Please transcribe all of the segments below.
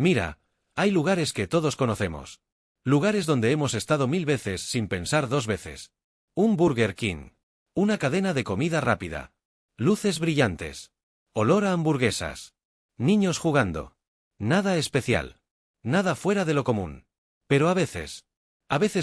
Mira, hay lugares que todos conocemos. Lugares donde hemos estado 1000 veces sin pensar 2 veces. Un Burger King. Una cadena de comida rápida. Luces brillantes. Olor a hamburguesas. Niños jugando. Nada especial. Nada fuera de lo común. Pero a veces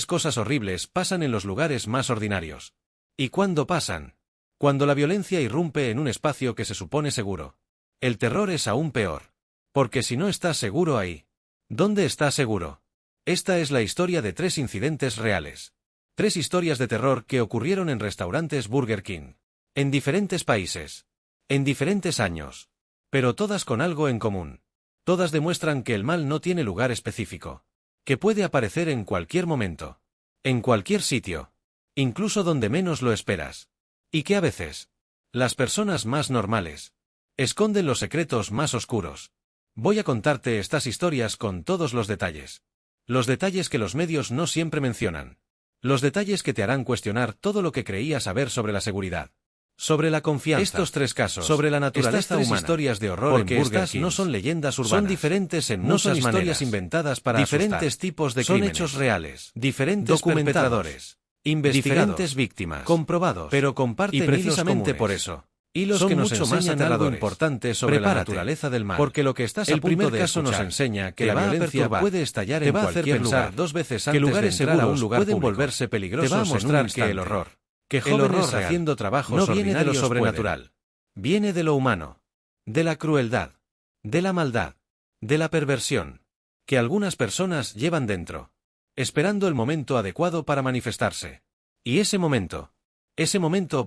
cosas horribles pasan en los lugares más ordinarios. ¿Y cuándo pasan? Cuando la violencia irrumpe en un espacio que se supone seguro. El terror es aún peor. Porque si no estás seguro ahí, ¿dónde estás seguro? Esta es la historia de 3 incidentes reales. 3 historias de terror que ocurrieron en restaurantes Burger King. En diferentes países. En diferentes años. Pero todas con algo en común. Todas demuestran que el mal no tiene lugar específico. Que puede aparecer en cualquier momento. En cualquier sitio. Incluso donde menos lo esperas. Y que a veces, las personas más normales, esconden los secretos más oscuros. Voy a contarte estas historias con todos los detalles. Los detalles que los medios no siempre mencionan. Los detalles que te harán cuestionar todo lo que creías saber sobre la seguridad. Sobre la confianza. Estos 3 casos. Sobre la naturaleza Estas 3 humana. Historias de horror Porque en Burger estas King no son leyendas urbanas. son diferentes en No muchas son historias maneras. inventadas para Diferentes asustar. tipos de Son crímenes. hechos reales. Diferentes Documentados. perpetradores. Investigados. Diferentes víctimas. Comprobados. Pero comparten y precisamente hilos por comunes. eso. Hilos Son que nos mucho más enseñan algo aterradores. importante sobre la Prepárate, naturaleza del mal. porque lo que estás a el punto primer de caso nos escuchar enseña que te la va a violencia perturbar, puede estallar te en va a hacer cualquier pensar lugar 2 veces que antes lugares de entrar a un seguros lugar pueden público. volverse peligrosos Te va a en un mostrar que instante. el horror, Que el jóvenes horror real, haciendo trabajos no viene de lo ordinarios sobrenatural. Viene de lo humano. De la crueldad. De la maldad. De la perversión. Que algunas personas llevan dentro. Esperando el momento adecuado para manifestarse. Y ese momento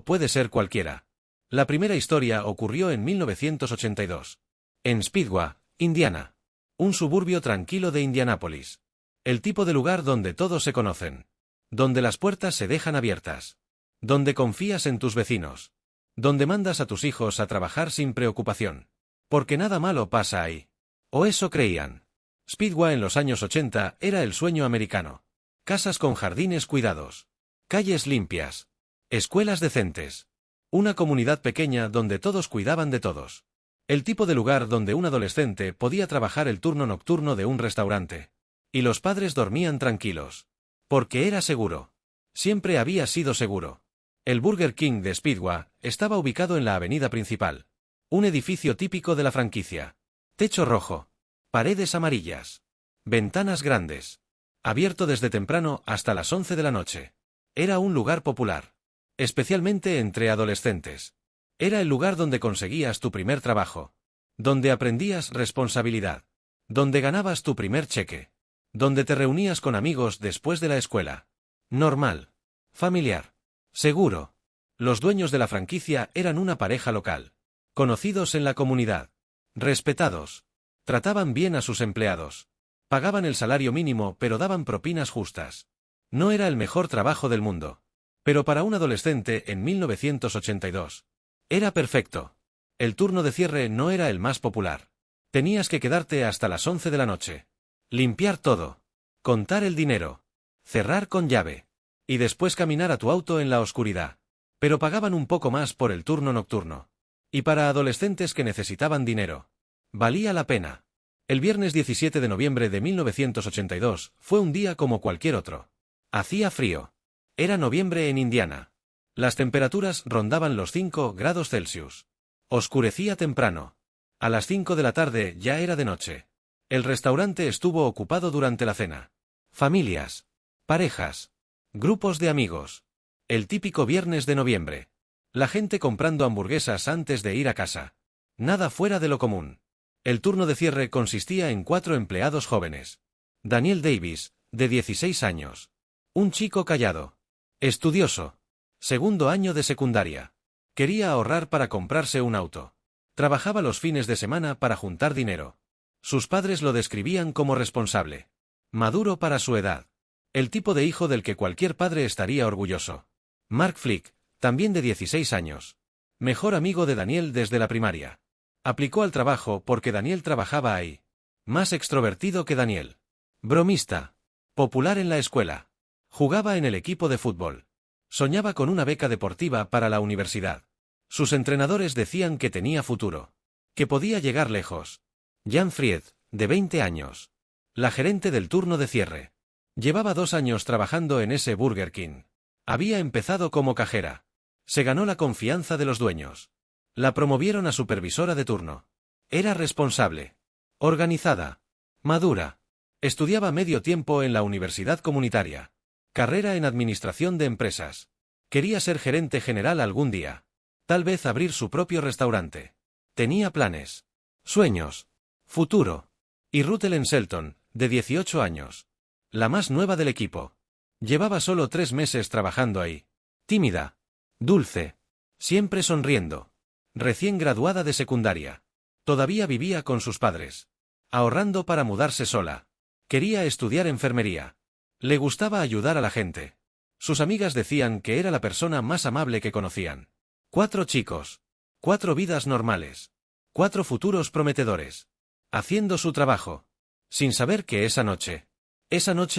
puede ser cualquiera. La primera historia ocurrió en 1982. En Speedway, Indiana. Un suburbio tranquilo de Indianápolis. El tipo de lugar donde todos se conocen. Donde las puertas se dejan abiertas. Donde confías en tus vecinos. Donde mandas a tus hijos a trabajar sin preocupación. Porque nada malo pasa ahí. O eso creían. Speedway en los años 80 era el sueño americano. Casas con jardines cuidados. Calles limpias. Escuelas decentes. Una comunidad pequeña donde todos cuidaban de todos. El tipo de lugar donde un adolescente podía trabajar el turno nocturno de un restaurante. Y los padres dormían tranquilos. Porque era seguro. Siempre había sido seguro. El Burger King de Speedway estaba ubicado en la avenida principal. Un edificio típico de la franquicia. Techo rojo. Paredes amarillas. Ventanas grandes. Abierto desde temprano hasta las 11 de la noche. Era un lugar popular. Especialmente entre adolescentes. Era el lugar donde conseguías tu primer trabajo. Donde aprendías responsabilidad. Donde ganabas tu primer cheque. Donde te reunías con amigos después de la escuela. Normal. Familiar. Seguro. Los dueños de la franquicia eran una pareja local. Conocidos en la comunidad. Respetados. Trataban bien a sus empleados. Pagaban el salario mínimo pero daban propinas justas. No era el mejor trabajo del mundo. Pero para un adolescente en 1982. Era perfecto. El turno de cierre no era el más popular. Tenías que quedarte hasta las 11 de la noche. Limpiar todo. Contar el dinero. Cerrar con llave. Y después caminar a tu auto en la oscuridad. Pero pagaban un poco más por el turno nocturno. Y para adolescentes que necesitaban dinero. Valía la pena. El viernes 17 de noviembre de 1982 fue un día como cualquier otro. Hacía frío. Era noviembre en Indiana. Las temperaturas rondaban los 5 grados Celsius. Oscurecía temprano. A las 5 de la tarde ya era de noche. El restaurante estuvo ocupado durante la cena. Familias. Parejas. Grupos de amigos. El típico viernes de noviembre. La gente comprando hamburguesas antes de ir a casa. Nada fuera de lo común. El turno de cierre consistía en 4 empleados jóvenes. Daniel Davis, de 16 años. Un chico callado. Estudioso. Segundo año de secundaria. Quería ahorrar para comprarse un auto. Trabajaba los fines de semana para juntar dinero. Sus padres lo describían como responsable. Maduro para su edad. El tipo de hijo del que cualquier padre estaría orgulloso. Mark Flick, también de 16 años. Mejor amigo de Daniel desde la primaria. Aplicó al trabajo porque Daniel trabajaba ahí. Más extrovertido que Daniel. Bromista. Popular en la escuela. Jugaba en el equipo de fútbol. Soñaba con una beca deportiva para la universidad. Sus entrenadores decían que tenía futuro. Que podía llegar lejos. Jan Fried, de 20 años. La gerente del turno de cierre. Llevaba 2 años trabajando en ese Burger King. Había empezado como cajera. Se ganó la confianza de los dueños. La promovieron a supervisora de turno. Era responsable. Organizada. Madura. Estudiaba medio tiempo en la universidad comunitaria. Carrera en administración de empresas. Quería ser gerente general algún día. Tal vez abrir su propio restaurante. Tenía planes. Sueños. Futuro. Y Ruth Ellen Shelton, de 18 años. La más nueva del equipo. Llevaba solo 3 meses trabajando ahí. Tímida. Dulce. Siempre sonriendo. Recién graduada de secundaria. Todavía vivía con sus padres. Ahorrando para mudarse sola. Quería estudiar enfermería. Le gustaba ayudar a la gente. Sus amigas decían que era la persona más amable que conocían. 4 chicos. 4 vidas normales. 4 futuros prometedores. Haciendo su trabajo. Sin saber que esa noche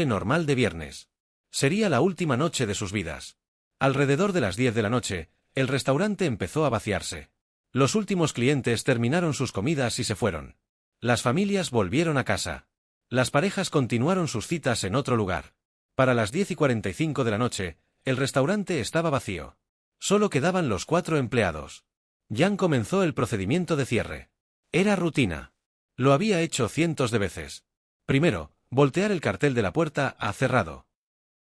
normal de viernes, sería la última noche de sus vidas. Alrededor de las 10 de la noche, el restaurante empezó a vaciarse. Los últimos clientes terminaron sus comidas y se fueron. Las familias volvieron a casa. Las parejas continuaron sus citas en otro lugar. Para las 10:45 de la noche, el restaurante estaba vacío. Solo quedaban los 4 empleados. Jan comenzó el procedimiento de cierre. Era rutina. Lo había hecho cientos de veces. Primero, voltear el cartel de la puerta a cerrado.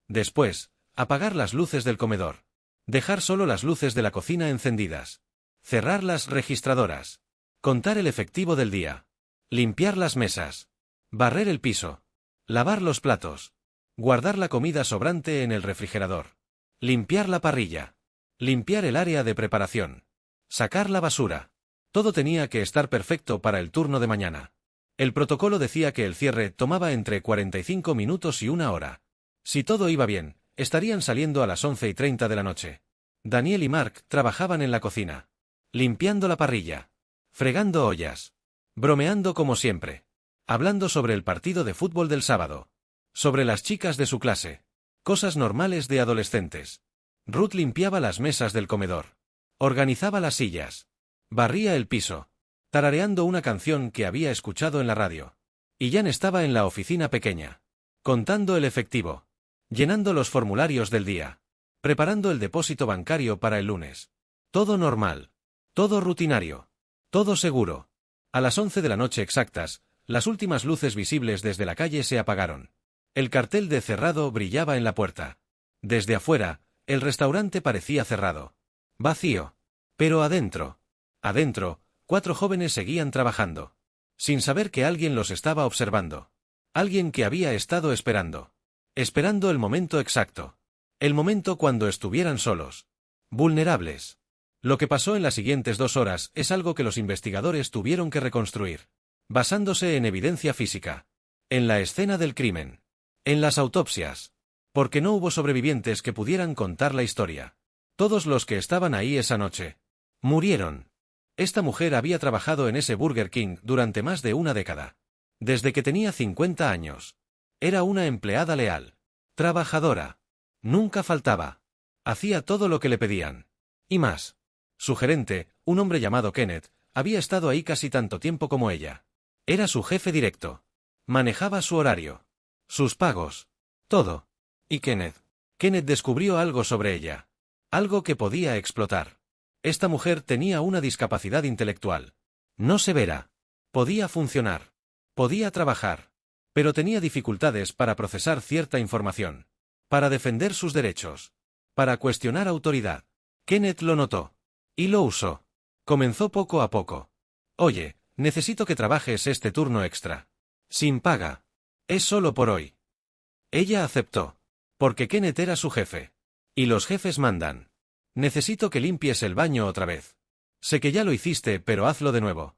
Después, apagar las luces del comedor. Dejar solo las luces de la cocina encendidas. Cerrar las registradoras. Contar el efectivo del día. Limpiar las mesas. Barrer el piso. Lavar los platos. Guardar la comida sobrante en el refrigerador. Limpiar la parrilla. Limpiar el área de preparación. Sacar la basura. Todo tenía que estar perfecto para el turno de mañana. El protocolo decía que el cierre tomaba entre 45 minutos y 1 hora. Si todo iba bien, estarían saliendo a las 11:30 de la noche. Daniel y Mark trabajaban en la cocina. Limpiando la parrilla. Fregando ollas. Bromeando como siempre. Hablando sobre el partido de fútbol del sábado. Sobre las chicas de su clase. Cosas normales de adolescentes. Ruth limpiaba las mesas del comedor. Organizaba las sillas. Barría el piso. Tarareando una canción que había escuchado en la radio. Y Jan estaba en la oficina pequeña. Contando el efectivo. Llenando los formularios del día. Preparando el depósito bancario para el lunes. Todo normal. Todo rutinario. Todo seguro. A las 11 de la noche exactas, las últimas luces visibles desde la calle se apagaron. El cartel de cerrado brillaba en la puerta. Desde afuera, el restaurante parecía cerrado. Vacío. Pero adentro. 4 jóvenes seguían trabajando. Sin saber que alguien los estaba observando. Alguien que había estado esperando. Esperando el momento exacto. El momento cuando estuvieran solos. Vulnerables. Lo que pasó en las siguientes 2 horas es algo que los investigadores tuvieron que reconstruir. Basándose en evidencia física. En la escena del crimen. En las autopsias. Porque no hubo sobrevivientes que pudieran contar la historia. Todos los que estaban ahí esa noche. Murieron. Esta mujer había trabajado en ese Burger King durante más de 1 década. Desde que tenía 50 años. Era una empleada leal. Trabajadora. Nunca faltaba. Hacía todo lo que le pedían. Y más. Su gerente, un hombre llamado Kenneth, había estado ahí casi tanto tiempo como ella. Era su jefe directo. Manejaba su horario. Sus pagos. Todo. Y Kenneth descubrió algo sobre ella. Algo que podía explotar. Esta mujer tenía una discapacidad intelectual. No severa. Podía funcionar. Podía trabajar. Pero tenía dificultades para procesar cierta información. Para defender sus derechos. Para cuestionar autoridad. Kenneth lo notó. Y lo usó. Comenzó poco a poco. Oye, necesito que trabajes este turno extra. Sin paga. Es solo por hoy. Ella aceptó. Porque Kenneth era su jefe. Y los jefes mandan. Necesito que limpies el baño otra vez. Sé que ya lo hiciste, pero hazlo de nuevo.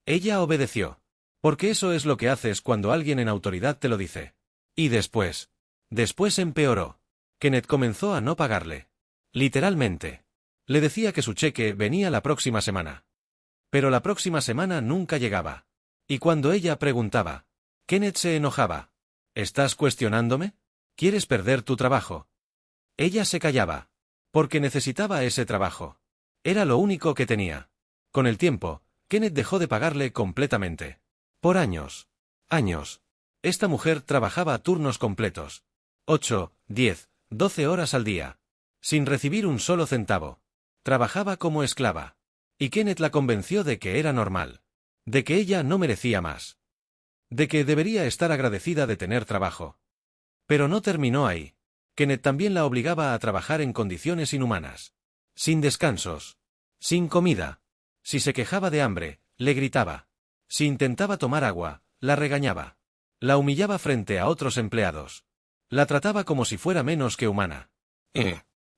Ella obedeció. Porque eso es lo que haces cuando alguien en autoridad te lo dice. Y después empeoró. Kenneth comenzó a no pagarle. Literalmente. Le decía que su cheque venía la próxima semana. Pero la próxima semana nunca llegaba. Y cuando ella preguntaba, Kenneth se enojaba. ¿Estás cuestionándome? ¿Quieres perder tu trabajo? Ella se callaba. Porque necesitaba ese trabajo. Era lo único que tenía. Con el tiempo, Kenneth dejó de pagarle completamente. Por años. Años. Esta mujer trabajaba a turnos completos. 8, 10, 12 horas al día. Sin recibir un solo centavo. Trabajaba como esclava. Y Kenneth la convenció de que era normal. De que ella no merecía más. De que debería estar agradecida de tener trabajo. Pero no terminó ahí. Kenneth también la obligaba a trabajar en condiciones inhumanas. Sin descansos. Sin comida. Si se quejaba de hambre, le gritaba. Si intentaba tomar agua, la regañaba. La humillaba frente a otros empleados. La trataba como si fuera menos que humana.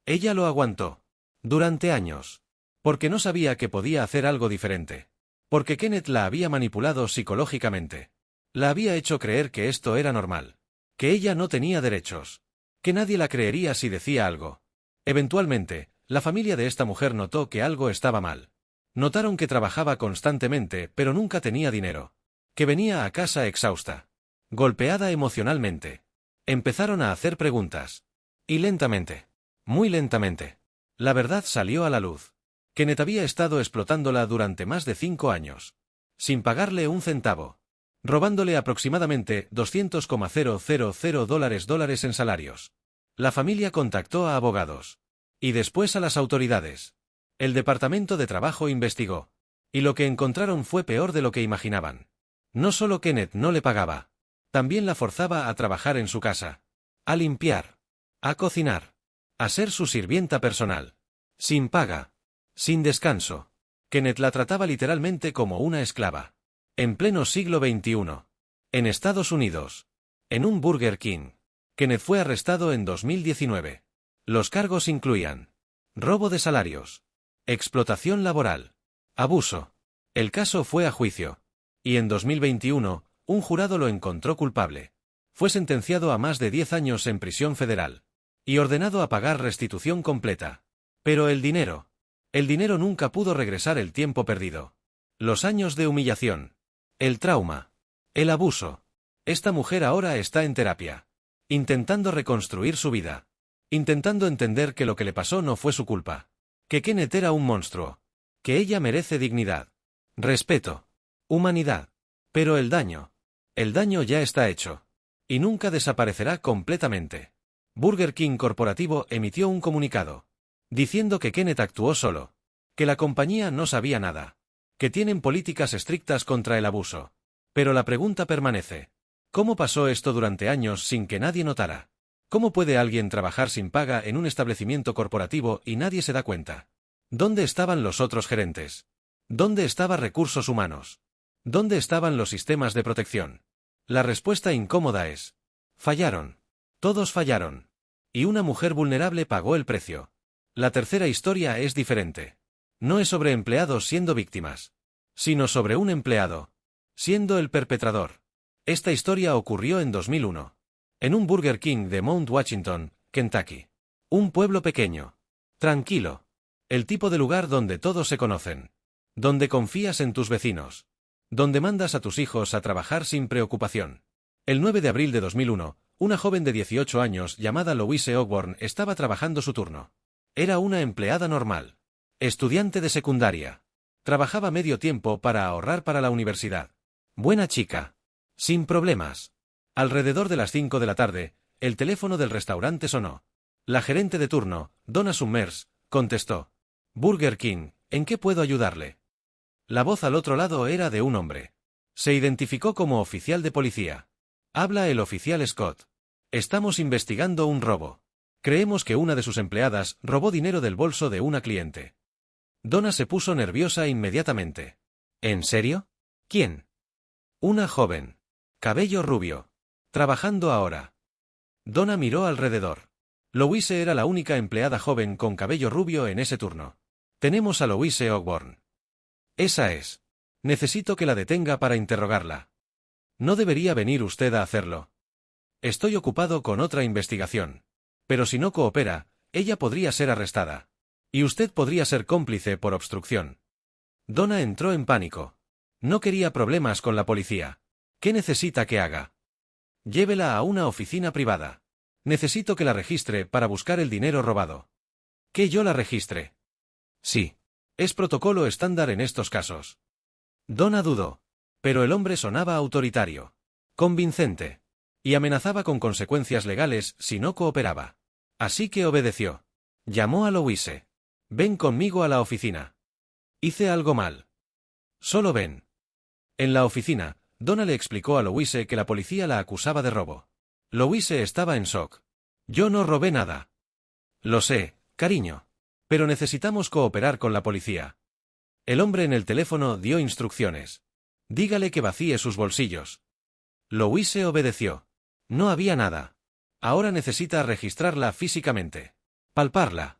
Ella lo aguantó. Durante años. Porque no sabía que podía hacer algo diferente. Porque Kenneth la había manipulado psicológicamente. La había hecho creer que esto era normal. Que ella no tenía derechos. Que nadie la creería si decía algo. Eventualmente, la familia de esta mujer notó que algo estaba mal. Notaron que trabajaba constantemente, pero nunca tenía dinero. Que venía a casa exhausta. Golpeada emocionalmente. Empezaron a hacer preguntas. Y lentamente. Muy lentamente. La verdad salió a la luz. Kenneth había estado explotándola durante más de 5 años. Sin pagarle un centavo. Robándole aproximadamente $200,000 en salarios. La familia contactó a abogados. Y después a las autoridades. El Departamento de Trabajo investigó. Y lo que encontraron fue peor de lo que imaginaban. No solo Kenneth no le pagaba. También la forzaba a trabajar en su casa. A limpiar. A cocinar. A ser su sirvienta personal. Sin paga. Sin descanso. Kenneth la trataba literalmente como una esclava. En pleno siglo XXI. En Estados Unidos. En un Burger King. Kenneth fue arrestado en 2019. Los cargos incluían robo de salarios, explotación laboral, abuso. El caso fue a juicio. Y en 2021, un jurado lo encontró culpable. Fue sentenciado a más de 10 años en prisión federal. Y ordenado a pagar restitución completa. Pero el dinero nunca pudo regresar el tiempo perdido. Los años de humillación. El trauma. El abuso. Esta mujer ahora está en terapia. Intentando reconstruir su vida. Intentando entender que lo que le pasó no fue su culpa. Que Kenneth era un monstruo. Que ella merece dignidad. Respeto. Humanidad. Pero el daño ya está hecho. Y nunca desaparecerá completamente. Burger King Corporativo emitió un comunicado. Diciendo que Kenneth actuó solo. Que la compañía no sabía nada. Que tienen políticas estrictas contra el abuso. Pero la pregunta permanece. ¿Cómo pasó esto durante años sin que nadie notara? ¿Cómo puede alguien trabajar sin paga en un establecimiento corporativo y nadie se da cuenta? ¿Dónde estaban los otros gerentes? ¿Dónde estaban recursos humanos? ¿Dónde estaban los sistemas de protección? La respuesta incómoda es: fallaron. Todos fallaron. Y una mujer vulnerable pagó el precio. La tercera historia es diferente. No es sobre empleados siendo víctimas, sino sobre un empleado siendo el perpetrador. Esta historia ocurrió en 2001. En un Burger King de Mount Washington, Kentucky. Un pueblo pequeño. Tranquilo. El tipo de lugar donde todos se conocen. Donde confías en tus vecinos. Donde mandas a tus hijos a trabajar sin preocupación. El 9 de abril de 2001, una joven de 18 años llamada Louise Ogborn estaba trabajando su turno. Era una empleada normal. Estudiante de secundaria. Trabajaba medio tiempo para ahorrar para la universidad. Buena chica. Sin problemas. Alrededor de las 5 de la tarde, el teléfono del restaurante sonó. La gerente de turno, Donna Summers, contestó. Burger King, ¿en qué puedo ayudarle? La voz al otro lado era de un hombre. Se identificó como oficial de policía. Habla el oficial Scott. Estamos investigando un robo. Creemos que una de sus empleadas robó dinero del bolso de una cliente. Donna se puso nerviosa inmediatamente. ¿En serio? ¿Quién? Una joven. Cabello rubio. Trabajando ahora. Donna miró alrededor. Louise era la única empleada joven con cabello rubio en ese turno. Tenemos a Louise Ogborn. Esa es. Necesito que la detenga para interrogarla. ¿No debería venir usted a hacerlo? Estoy ocupado con otra investigación. Pero si no coopera, ella podría ser arrestada. Y usted podría ser cómplice por obstrucción. Donna entró en pánico. No quería problemas con la policía. ¿Qué necesita que haga? Llévela a una oficina privada. Necesito que la registre para buscar el dinero robado. ¿Que yo la registre? Sí. Es protocolo estándar en estos casos. Donna dudó. Pero el hombre sonaba autoritario. Convincente. Y amenazaba con consecuencias legales si no cooperaba. Así que obedeció. Llamó a Louise. Ven conmigo a la oficina. Hice algo mal. Solo ven. En la oficina, Donna le explicó a Louise que la policía la acusaba de robo. Louise estaba en shock. Yo no robé nada. Lo sé, cariño. Pero necesitamos cooperar con la policía. El hombre en el teléfono dio instrucciones. Dígale que vacíe sus bolsillos. Louise obedeció. No había nada. Ahora necesita registrarla físicamente. Palparla.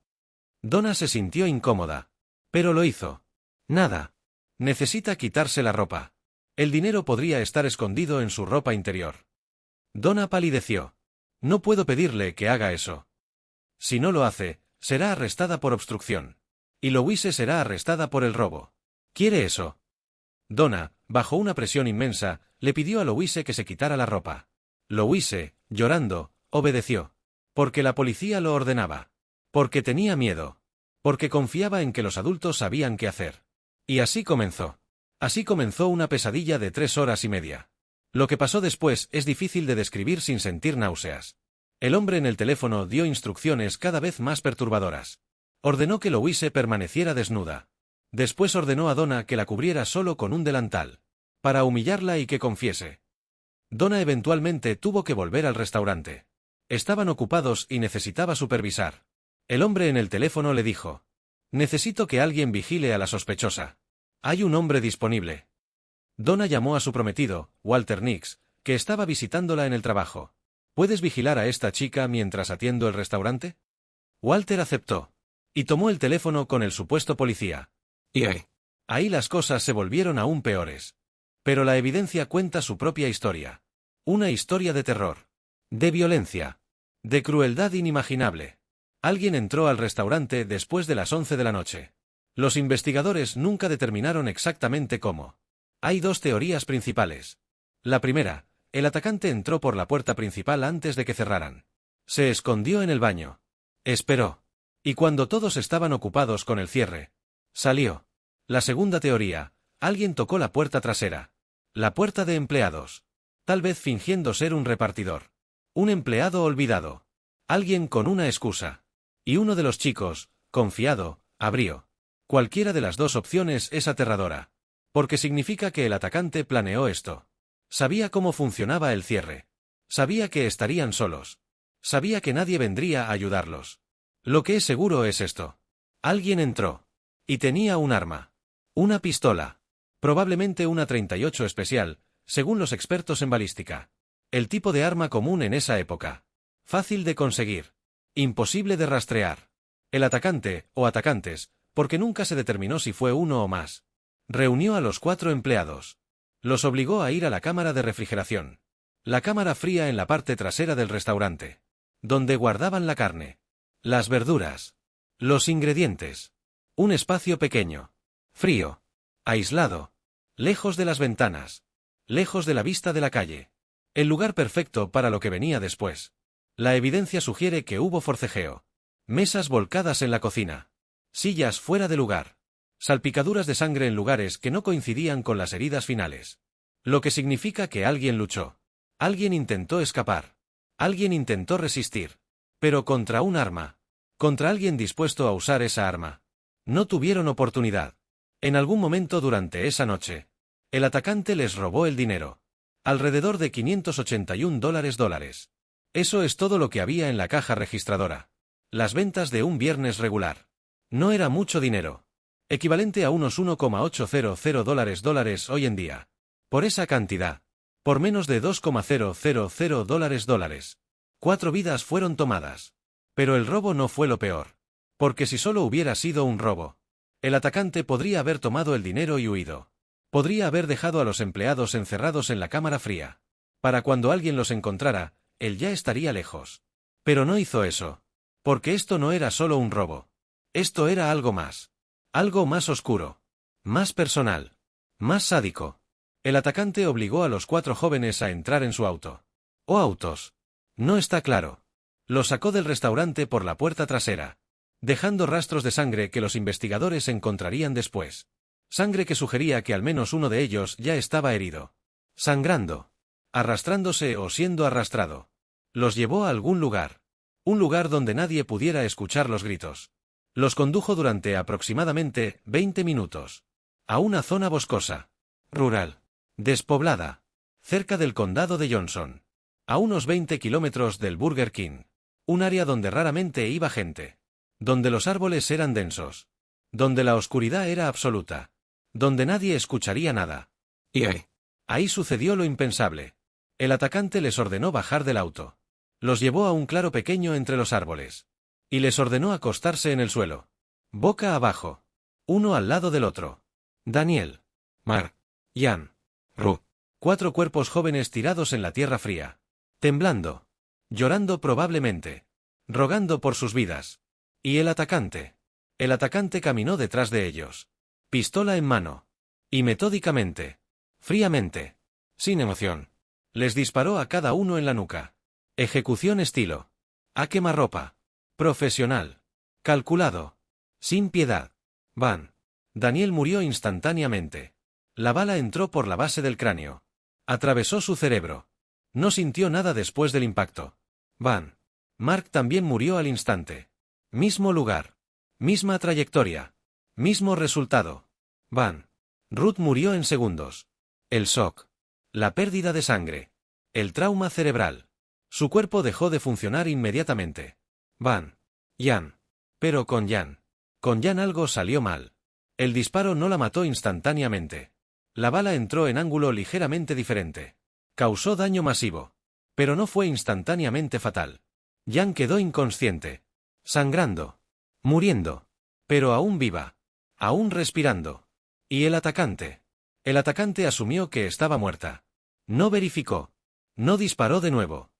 Donna se sintió incómoda. Pero lo hizo. Nada. Necesita quitarse la ropa. El dinero podría estar escondido en su ropa interior. Donna palideció. No puedo pedirle que haga eso. Si no lo hace, será arrestada por obstrucción. Y Louise será arrestada por el robo. ¿Quiere eso? Donna, bajo una presión inmensa, le pidió a Louise que se quitara la ropa. Louise, llorando, obedeció. Porque la policía lo ordenaba. Porque tenía miedo. Porque confiaba en que los adultos sabían qué hacer. Y así comenzó. Así comenzó una pesadilla de 3 horas y media. Lo que pasó después es difícil de describir sin sentir náuseas. El hombre en el teléfono dio instrucciones cada vez más perturbadoras. Ordenó que Louise permaneciera desnuda. Después ordenó a Donna que la cubriera solo con un delantal. Para humillarla y que confiese. Donna eventualmente tuvo que volver al restaurante. Estaban ocupados y necesitaba supervisar. El hombre en el teléfono le dijo. Necesito que alguien vigile a la sospechosa. Hay un hombre disponible. Donna llamó a su prometido, Walter Nix, que estaba visitándola en el trabajo. ¿Puedes vigilar a esta chica mientras atiendo el restaurante? Walter aceptó. Y tomó el teléfono con el supuesto policía. Y ahí las cosas se volvieron aún peores. Pero la evidencia cuenta su propia historia. Una historia de terror. De violencia. De crueldad inimaginable. Alguien entró al restaurante después de las 11 de la noche. Los investigadores nunca determinaron exactamente cómo. Hay 2 teorías principales. La primera, el atacante entró por la puerta principal antes de que cerraran. Se escondió en el baño. Esperó. Y cuando todos estaban ocupados con el cierre, salió. La segunda teoría, alguien tocó la puerta trasera. La puerta de empleados. Tal vez fingiendo ser un repartidor. Un empleado olvidado. Alguien con una excusa. Y uno de los chicos, confiado, abrió. Cualquiera de las 2 opciones es aterradora. Porque significa que el atacante planeó esto. Sabía cómo funcionaba el cierre. Sabía que estarían solos. Sabía que nadie vendría a ayudarlos. Lo que es seguro es esto. Alguien entró. Y tenía un arma. Una pistola. Probablemente una 38 especial, según los expertos en balística. El tipo de arma común en esa época. Fácil de conseguir. Imposible de rastrear. El atacante, o atacantes, porque nunca se determinó si fue uno o más. Reunió a los 4 empleados. Los obligó a ir a la cámara de refrigeración. La cámara fría en la parte trasera del restaurante. Donde guardaban la carne. Las verduras. Los ingredientes. Un espacio pequeño. Frío. Aislado. Lejos de las ventanas. Lejos de la vista de la calle. El lugar perfecto para lo que venía después. La evidencia sugiere que hubo forcejeo. Mesas volcadas en la cocina. Sillas fuera de lugar. Salpicaduras de sangre en lugares que no coincidían con las heridas finales. Lo que significa que alguien luchó. Alguien intentó escapar. Alguien intentó resistir. Pero contra un arma. Contra alguien dispuesto a usar esa arma. No tuvieron oportunidad. En algún momento durante esa noche, el atacante les robó el dinero. Alrededor de $581. Eso es todo lo que había en la caja registradora. Las ventas de un viernes regular. No era mucho dinero. Equivalente a unos $1,800 hoy en día. Por esa cantidad. Por menos de $2,000. 4 vidas fueron tomadas. Pero el robo no fue lo peor. Porque si solo hubiera sido un robo, el atacante podría haber tomado el dinero y huido. Podría haber dejado a los empleados encerrados en la cámara fría. Para cuando alguien los encontrara, él ya estaría lejos. Pero no hizo eso. Porque esto no era solo un robo. Esto era algo más. Algo más oscuro. Más personal. Más sádico. El atacante obligó a los 4 jóvenes a entrar en su auto. ¿O autos? No está claro. Los sacó del restaurante por la puerta trasera, dejando rastros de sangre que los investigadores encontrarían después. Sangre que sugería que al menos uno de ellos ya estaba herido. Sangrando. arrastrándose o siendo arrastrado. Los llevó a algún lugar. Un lugar donde nadie pudiera escuchar los gritos. Los condujo durante aproximadamente 20 minutos. A una zona boscosa, rural, despoblada, cerca del condado de Johnson. A unos 20 kilómetros del Burger King. Un área donde raramente iba gente. Donde los árboles eran densos. Donde la oscuridad era absoluta. Donde nadie escucharía nada. Y ahí sucedió lo impensable. El atacante les ordenó bajar del auto. Los llevó a un claro pequeño entre los árboles. Y les ordenó acostarse en el suelo. Boca abajo. Uno al lado del otro. Daniel. Mark. Jan. Ru. 4 cuerpos jóvenes tirados en la tierra fría. Temblando. Llorando probablemente. Rogando por sus vidas. ¿Y el atacante? El atacante caminó detrás de ellos. Pistola en mano. Y metódicamente. Fríamente. Sin emoción. Les disparó a cada uno en la nuca. Ejecución estilo. A quemarropa. Profesional. Calculado. Sin piedad. Van. Daniel murió instantáneamente. La bala entró por la base del cráneo. Atravesó su cerebro. No sintió nada después del impacto. Van. Mark también murió al instante. Mismo lugar. Misma trayectoria. Mismo resultado. Van. Ruth murió en segundos. El shock. La pérdida de sangre. El trauma cerebral. Su cuerpo dejó de funcionar inmediatamente. Van. Jan. Pero con Jan. Con Jan algo salió mal. El disparo no la mató instantáneamente. La bala entró en ángulo ligeramente diferente. Causó daño masivo. Pero no fue instantáneamente fatal. Jan quedó inconsciente. Sangrando. Muriendo. Pero aún viva. Aún respirando. ¿Y el atacante? El atacante asumió que estaba muerta. No verificó. No disparó de nuevo.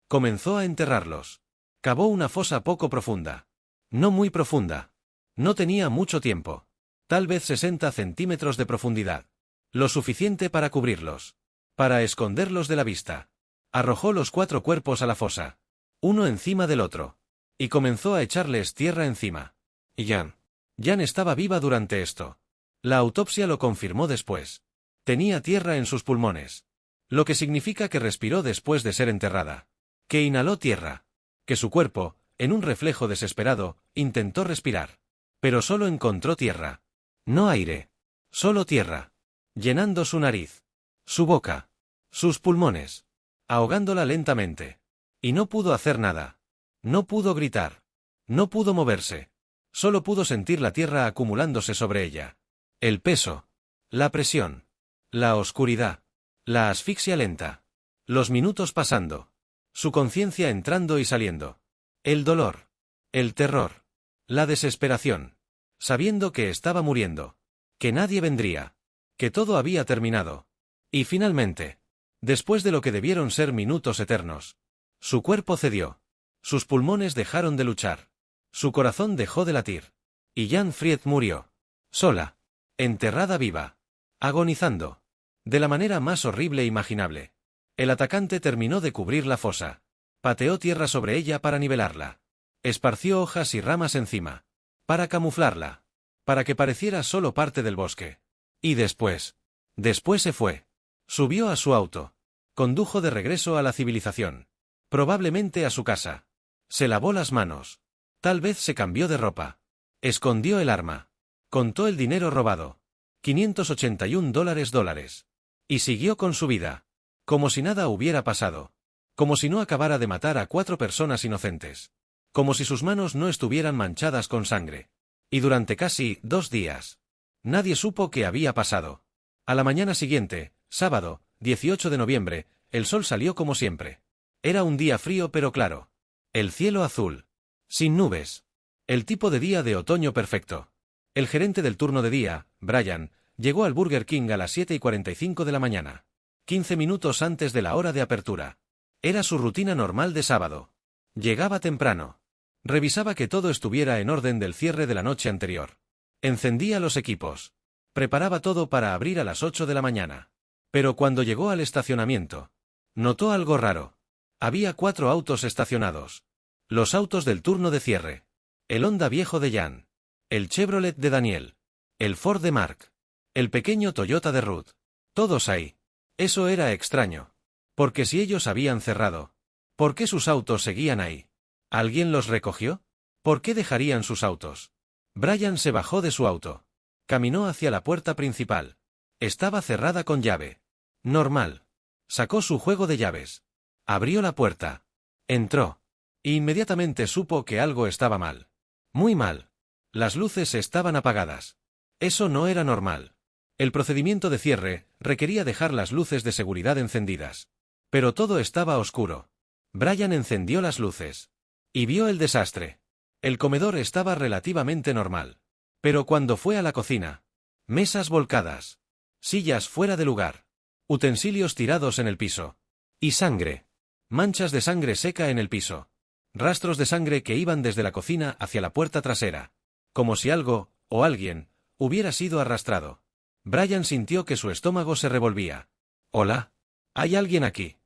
Comenzó a enterrarlos. Cavó una fosa poco profunda. No muy profunda. No tenía mucho tiempo. Tal vez 60 centímetros de profundidad. Lo suficiente para cubrirlos. Para esconderlos de la vista. Arrojó los 4 cuerpos a la fosa. Uno encima del otro. Y comenzó a echarles tierra encima. Y Jan estaba viva durante esto. La autopsia lo confirmó después. Tenía tierra en sus pulmones. Lo que significa que respiró después de ser enterrada. Que inhaló tierra. Que su cuerpo, en un reflejo desesperado, intentó respirar. Pero solo encontró tierra. No aire. Solo tierra. Llenando su nariz. Su boca. Sus pulmones. Ahogándola lentamente. Y no pudo hacer nada. No pudo gritar. No pudo moverse. Solo pudo sentir la tierra acumulándose sobre ella. El peso. La presión. La oscuridad. La asfixia lenta. Los minutos pasando. Su conciencia entrando y saliendo. El dolor. El terror. La desesperación. Sabiendo que estaba muriendo. Que nadie vendría. Que todo había terminado. Y finalmente. Después de lo que debieron ser minutos eternos. Su cuerpo cedió. Sus pulmones dejaron de luchar. Su corazón dejó de latir. Y Jan Fried murió. Sola. Enterrada viva. Agonizando. De la manera más horrible imaginable. El atacante terminó de cubrir la fosa. Pateó tierra sobre ella para nivelarla. Esparció hojas y ramas encima. Para camuflarla. Para que pareciera solo parte del bosque. Y después. Después se fue. Subió a su auto. Condujo de regreso a la civilización. Probablemente a su casa. Se lavó las manos. Tal vez se cambió de ropa. Escondió el arma. Contó el dinero robado. $581. Y siguió con su vida. Como si nada hubiera pasado. Como si no acabara de matar a 4 personas inocentes. Como si sus manos no estuvieran manchadas con sangre. Y durante casi 2 días. Nadie supo qué había pasado. A la mañana siguiente, sábado, 18 de noviembre, el sol salió como siempre. Era un día frío pero claro. El cielo azul. Sin nubes. El tipo de día de otoño perfecto. El gerente del turno de día, Brian, llegó al Burger King a las 7:45 de la mañana. 15 minutos antes de la hora de apertura. Era su rutina normal de sábado. Llegaba temprano. Revisaba que todo estuviera en orden del cierre de la noche anterior. Encendía los equipos. Preparaba todo para abrir a las 8 de la mañana. Pero cuando llegó al estacionamiento, notó algo raro. Había 4 autos estacionados. Los autos del turno de cierre. El Honda viejo de Jan. El Chevrolet de Daniel. El Ford de Mark. El pequeño Toyota de Ruth. Todos ahí. Eso era extraño. Porque si ellos habían cerrado, ¿por qué sus autos seguían ahí? ¿Alguien los recogió? ¿Por qué dejarían sus autos? Brian se bajó de su auto. Caminó hacia la puerta principal. Estaba cerrada con llave. Normal. Sacó su juego de llaves. Abrió la puerta. Entró. E inmediatamente supo que algo estaba mal. Muy mal. Las luces estaban apagadas. Eso no era normal. El procedimiento de cierre requería dejar las luces de seguridad encendidas. Pero todo estaba oscuro. Brian encendió las luces. Y vio el desastre. El comedor estaba relativamente normal. Pero cuando fue a la cocina, mesas volcadas, sillas fuera de lugar, utensilios tirados en el piso. Y sangre. Manchas de sangre seca en el piso. Rastros de sangre que iban desde la cocina hacia la puerta trasera. Como si algo, o alguien, hubiera sido arrastrado. Brian sintió que su estómago se revolvía. «¿Hola? ¿Hay alguien aquí?»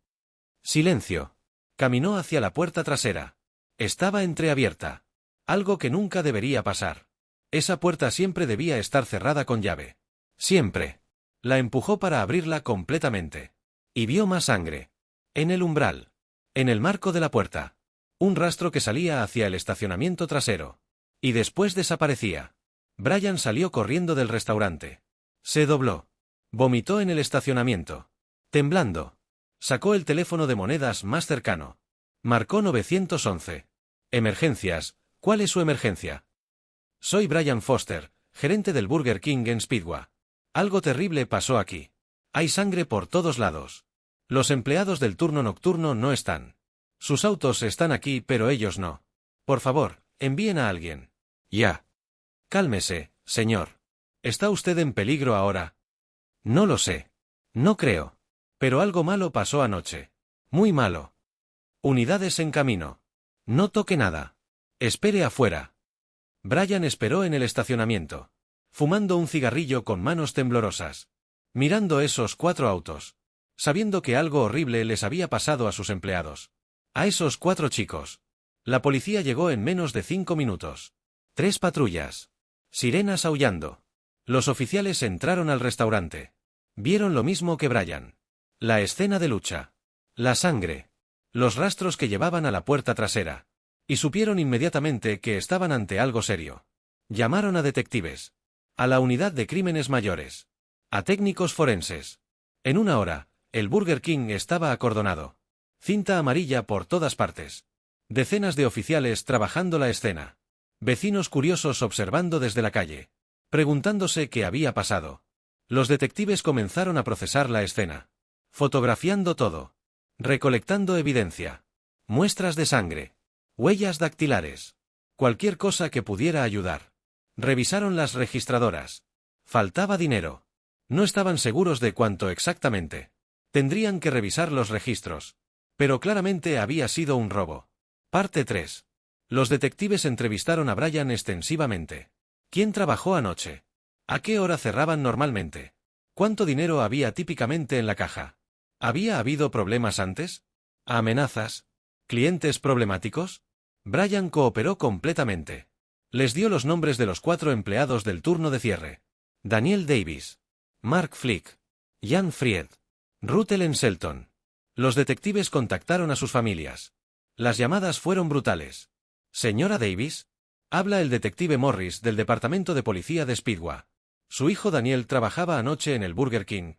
Silencio. Caminó hacia la puerta trasera. Estaba entreabierta. Algo que nunca debería pasar. Esa puerta siempre debía estar cerrada con llave. Siempre. La empujó para abrirla completamente. Y vio más sangre. En el umbral. En el marco de la puerta. Un rastro que salía hacia el estacionamiento trasero. Y después desaparecía. Brian salió corriendo del restaurante. Se dobló. Vomitó en el estacionamiento. Temblando. Sacó el teléfono de monedas más cercano. Marcó 911. Emergencias. ¿Cuál es su emergencia? Soy Brian Foster, gerente del Burger King en Speedway. Algo terrible pasó aquí. Hay sangre por todos lados. Los empleados del turno nocturno no están. Sus autos están aquí, pero ellos no. Por favor, envíen a alguien. Ya. Cálmese, señor. ¿Está usted en peligro ahora? No lo sé. No creo. Pero algo malo pasó anoche. Muy malo. Unidades en camino. No toque nada. Espere afuera. Brian esperó en el estacionamiento, fumando un cigarrillo con manos temblorosas, mirando esos 4 autos, sabiendo que algo horrible les había pasado a sus empleados. A esos 4 chicos. La policía llegó en menos de 5 minutos. 3 patrullas. Sirenas aullando. Los oficiales entraron al restaurante. Vieron lo mismo que Brian. La escena de lucha. La sangre. Los rastros que llevaban a la puerta trasera. Y supieron inmediatamente que estaban ante algo serio. Llamaron a detectives. A la unidad de crímenes mayores. A técnicos forenses. En 1 hora, el Burger King estaba acordonado. Cinta amarilla por todas partes. Decenas de oficiales trabajando la escena. Vecinos curiosos observando desde la calle. Preguntándose qué había pasado. Los detectives comenzaron a procesar la escena. Fotografiando todo. Recolectando evidencia. Muestras de sangre. Huellas dactilares. Cualquier cosa que pudiera ayudar. Revisaron las registradoras. Faltaba dinero. No estaban seguros de cuánto exactamente. Tendrían que revisar los registros. Pero claramente había sido un robo. Parte 3. Los detectives entrevistaron a Brian extensivamente. ¿Quién trabajó anoche? ¿A qué hora cerraban normalmente? ¿Cuánto dinero había típicamente en la caja? ¿Había habido problemas antes? ¿Amenazas? ¿Clientes problemáticos? Brian cooperó completamente. Les dio los nombres de los 4 empleados del turno de cierre. Daniel Davis. Mark Flick. Jan Fried. Ruth Ellen Shelton. Los detectives contactaron a sus familias. Las llamadas fueron brutales. Señora Davis. Habla el detective Morris del departamento de policía de Speedway. Su hijo Daniel trabajaba anoche en el Burger King.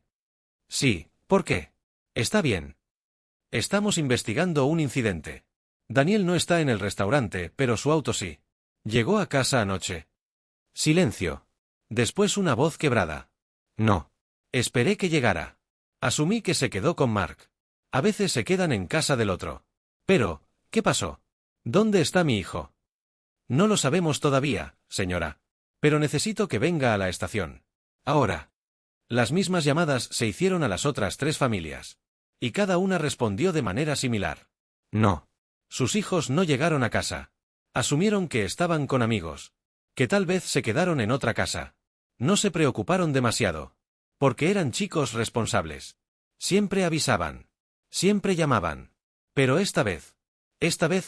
Sí, ¿por qué? Está bien. Estamos investigando un incidente. Daniel no está en el restaurante, pero su auto sí. ¿Llegó a casa anoche? Silencio. Después una voz quebrada. No. Esperé que llegara. Asumí que se quedó con Mark. A veces se quedan en casa del otro. Pero, ¿qué pasó? ¿Dónde está mi hijo? No lo sabemos todavía, señora. Pero necesito que venga a la estación. Ahora. Las mismas llamadas se hicieron a las otras 3 familias. Y cada una respondió de manera similar. No. Sus hijos no llegaron a casa. Asumieron que estaban con amigos. Que tal vez se quedaron en otra casa. No se preocuparon demasiado. Porque eran chicos responsables. Siempre avisaban. Siempre llamaban. Pero esta vez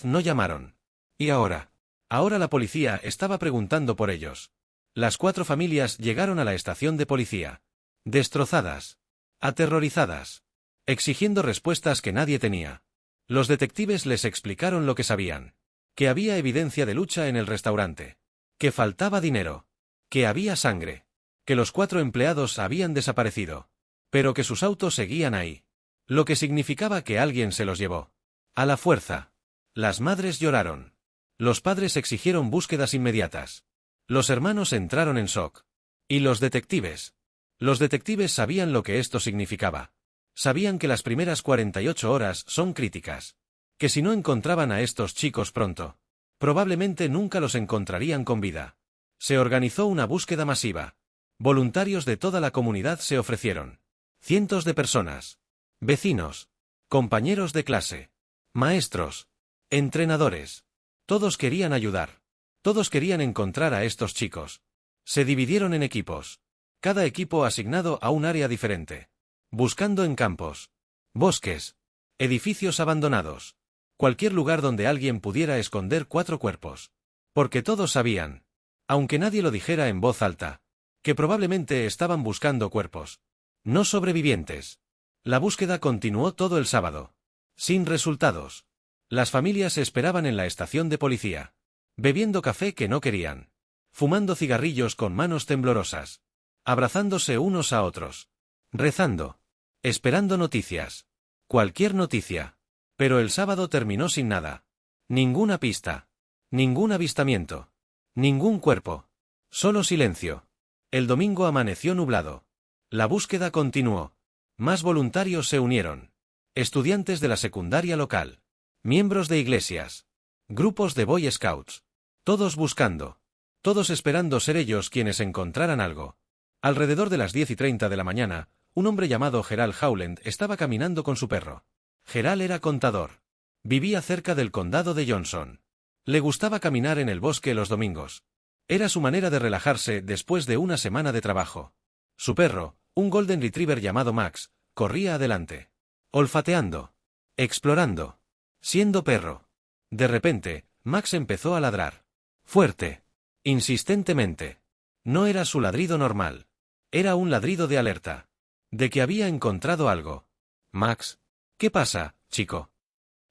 no llamaron. ¿Y ahora? Ahora la policía estaba preguntando por ellos. Las 4 familias llegaron a la estación de policía. Destrozadas. Aterrorizadas. exigiendo respuestas que nadie tenía. Los detectives les explicaron lo que sabían. Que había evidencia de lucha en el restaurante. Que faltaba dinero. Que había sangre. Que los 4 empleados habían desaparecido. Pero que sus autos seguían ahí. Lo que significaba que alguien se los llevó. A la fuerza. Las madres lloraron. Los padres exigieron búsquedas inmediatas. Los hermanos entraron en shock. ¿Y los detectives? Los detectives sabían lo que esto significaba. Sabían que las primeras 48 horas son críticas. Que si no encontraban a estos chicos pronto, probablemente nunca los encontrarían con vida. Se organizó una búsqueda masiva. Voluntarios de toda la comunidad se ofrecieron. Cientos de personas. Vecinos. Compañeros de clase. Maestros. Entrenadores. Todos querían ayudar. Todos querían encontrar a estos chicos. Se dividieron en equipos. Cada equipo asignado a un área diferente. Buscando en campos. Bosques. Edificios abandonados. Cualquier lugar donde alguien pudiera esconder 4 cuerpos. Porque todos sabían, aunque nadie lo dijera en voz alta, que probablemente estaban buscando cuerpos. No sobrevivientes. La búsqueda continuó todo el sábado. Sin resultados. Las familias esperaban en la estación de policía. Bebiendo café que no querían. Fumando cigarrillos con manos temblorosas. Abrazándose unos a otros. Rezando. Esperando noticias. Cualquier noticia. Pero el sábado terminó sin nada. Ninguna pista. Ningún avistamiento. Ningún cuerpo. Solo silencio. El domingo amaneció nublado. La búsqueda continuó. Más voluntarios se unieron. Estudiantes de la secundaria local. Miembros de iglesias. Grupos de Boy Scouts. Todos buscando. Todos esperando ser ellos quienes encontraran algo. Alrededor de las 10:30 de la mañana, un hombre llamado Gerald Howland estaba caminando con su perro. Gerald era contador. Vivía cerca del condado de Johnson. Le gustaba caminar en el bosque los domingos. Era su manera de relajarse después de una semana de trabajo. Su perro, un golden retriever llamado Max, corría adelante. Olfateando. Explorando. Siendo perro. De repente, Max empezó a ladrar. Fuerte. Insistentemente. No era su ladrido normal. Era un ladrido de alerta. De que había encontrado algo. Max. ¿Qué pasa, chico?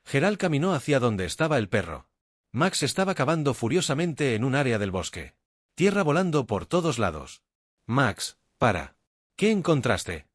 Gerald caminó hacia donde estaba el perro. Max estaba cavando furiosamente en un área del bosque. Tierra volando por todos lados. Max, para. ¿Qué encontraste?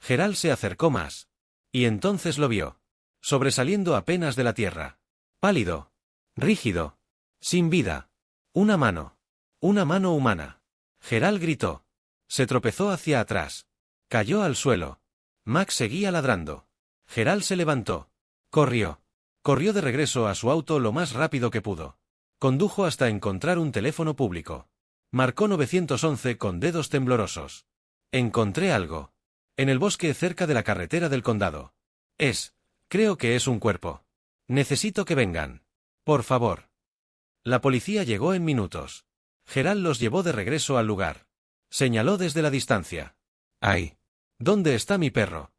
Gerald se acercó más. Y entonces lo vio. Sobresaliendo apenas de la tierra. Pálido. Rígido. Sin vida. Una mano. Una mano humana. Gerald gritó. Se tropezó hacia atrás. Cayó al suelo. Max seguía ladrando. Gerald se levantó. Corrió. Corrió de regreso a su auto lo más rápido que pudo. Condujo hasta encontrar un teléfono público. Marcó 911 con dedos temblorosos. Encontré algo. En el bosque cerca de la carretera del condado. Creo que es un cuerpo. Necesito que vengan. Por favor. La policía llegó en minutos. Gerald los llevó de regreso al lugar. Señaló desde la distancia. ¡Ay! ¿Dónde está mi perro?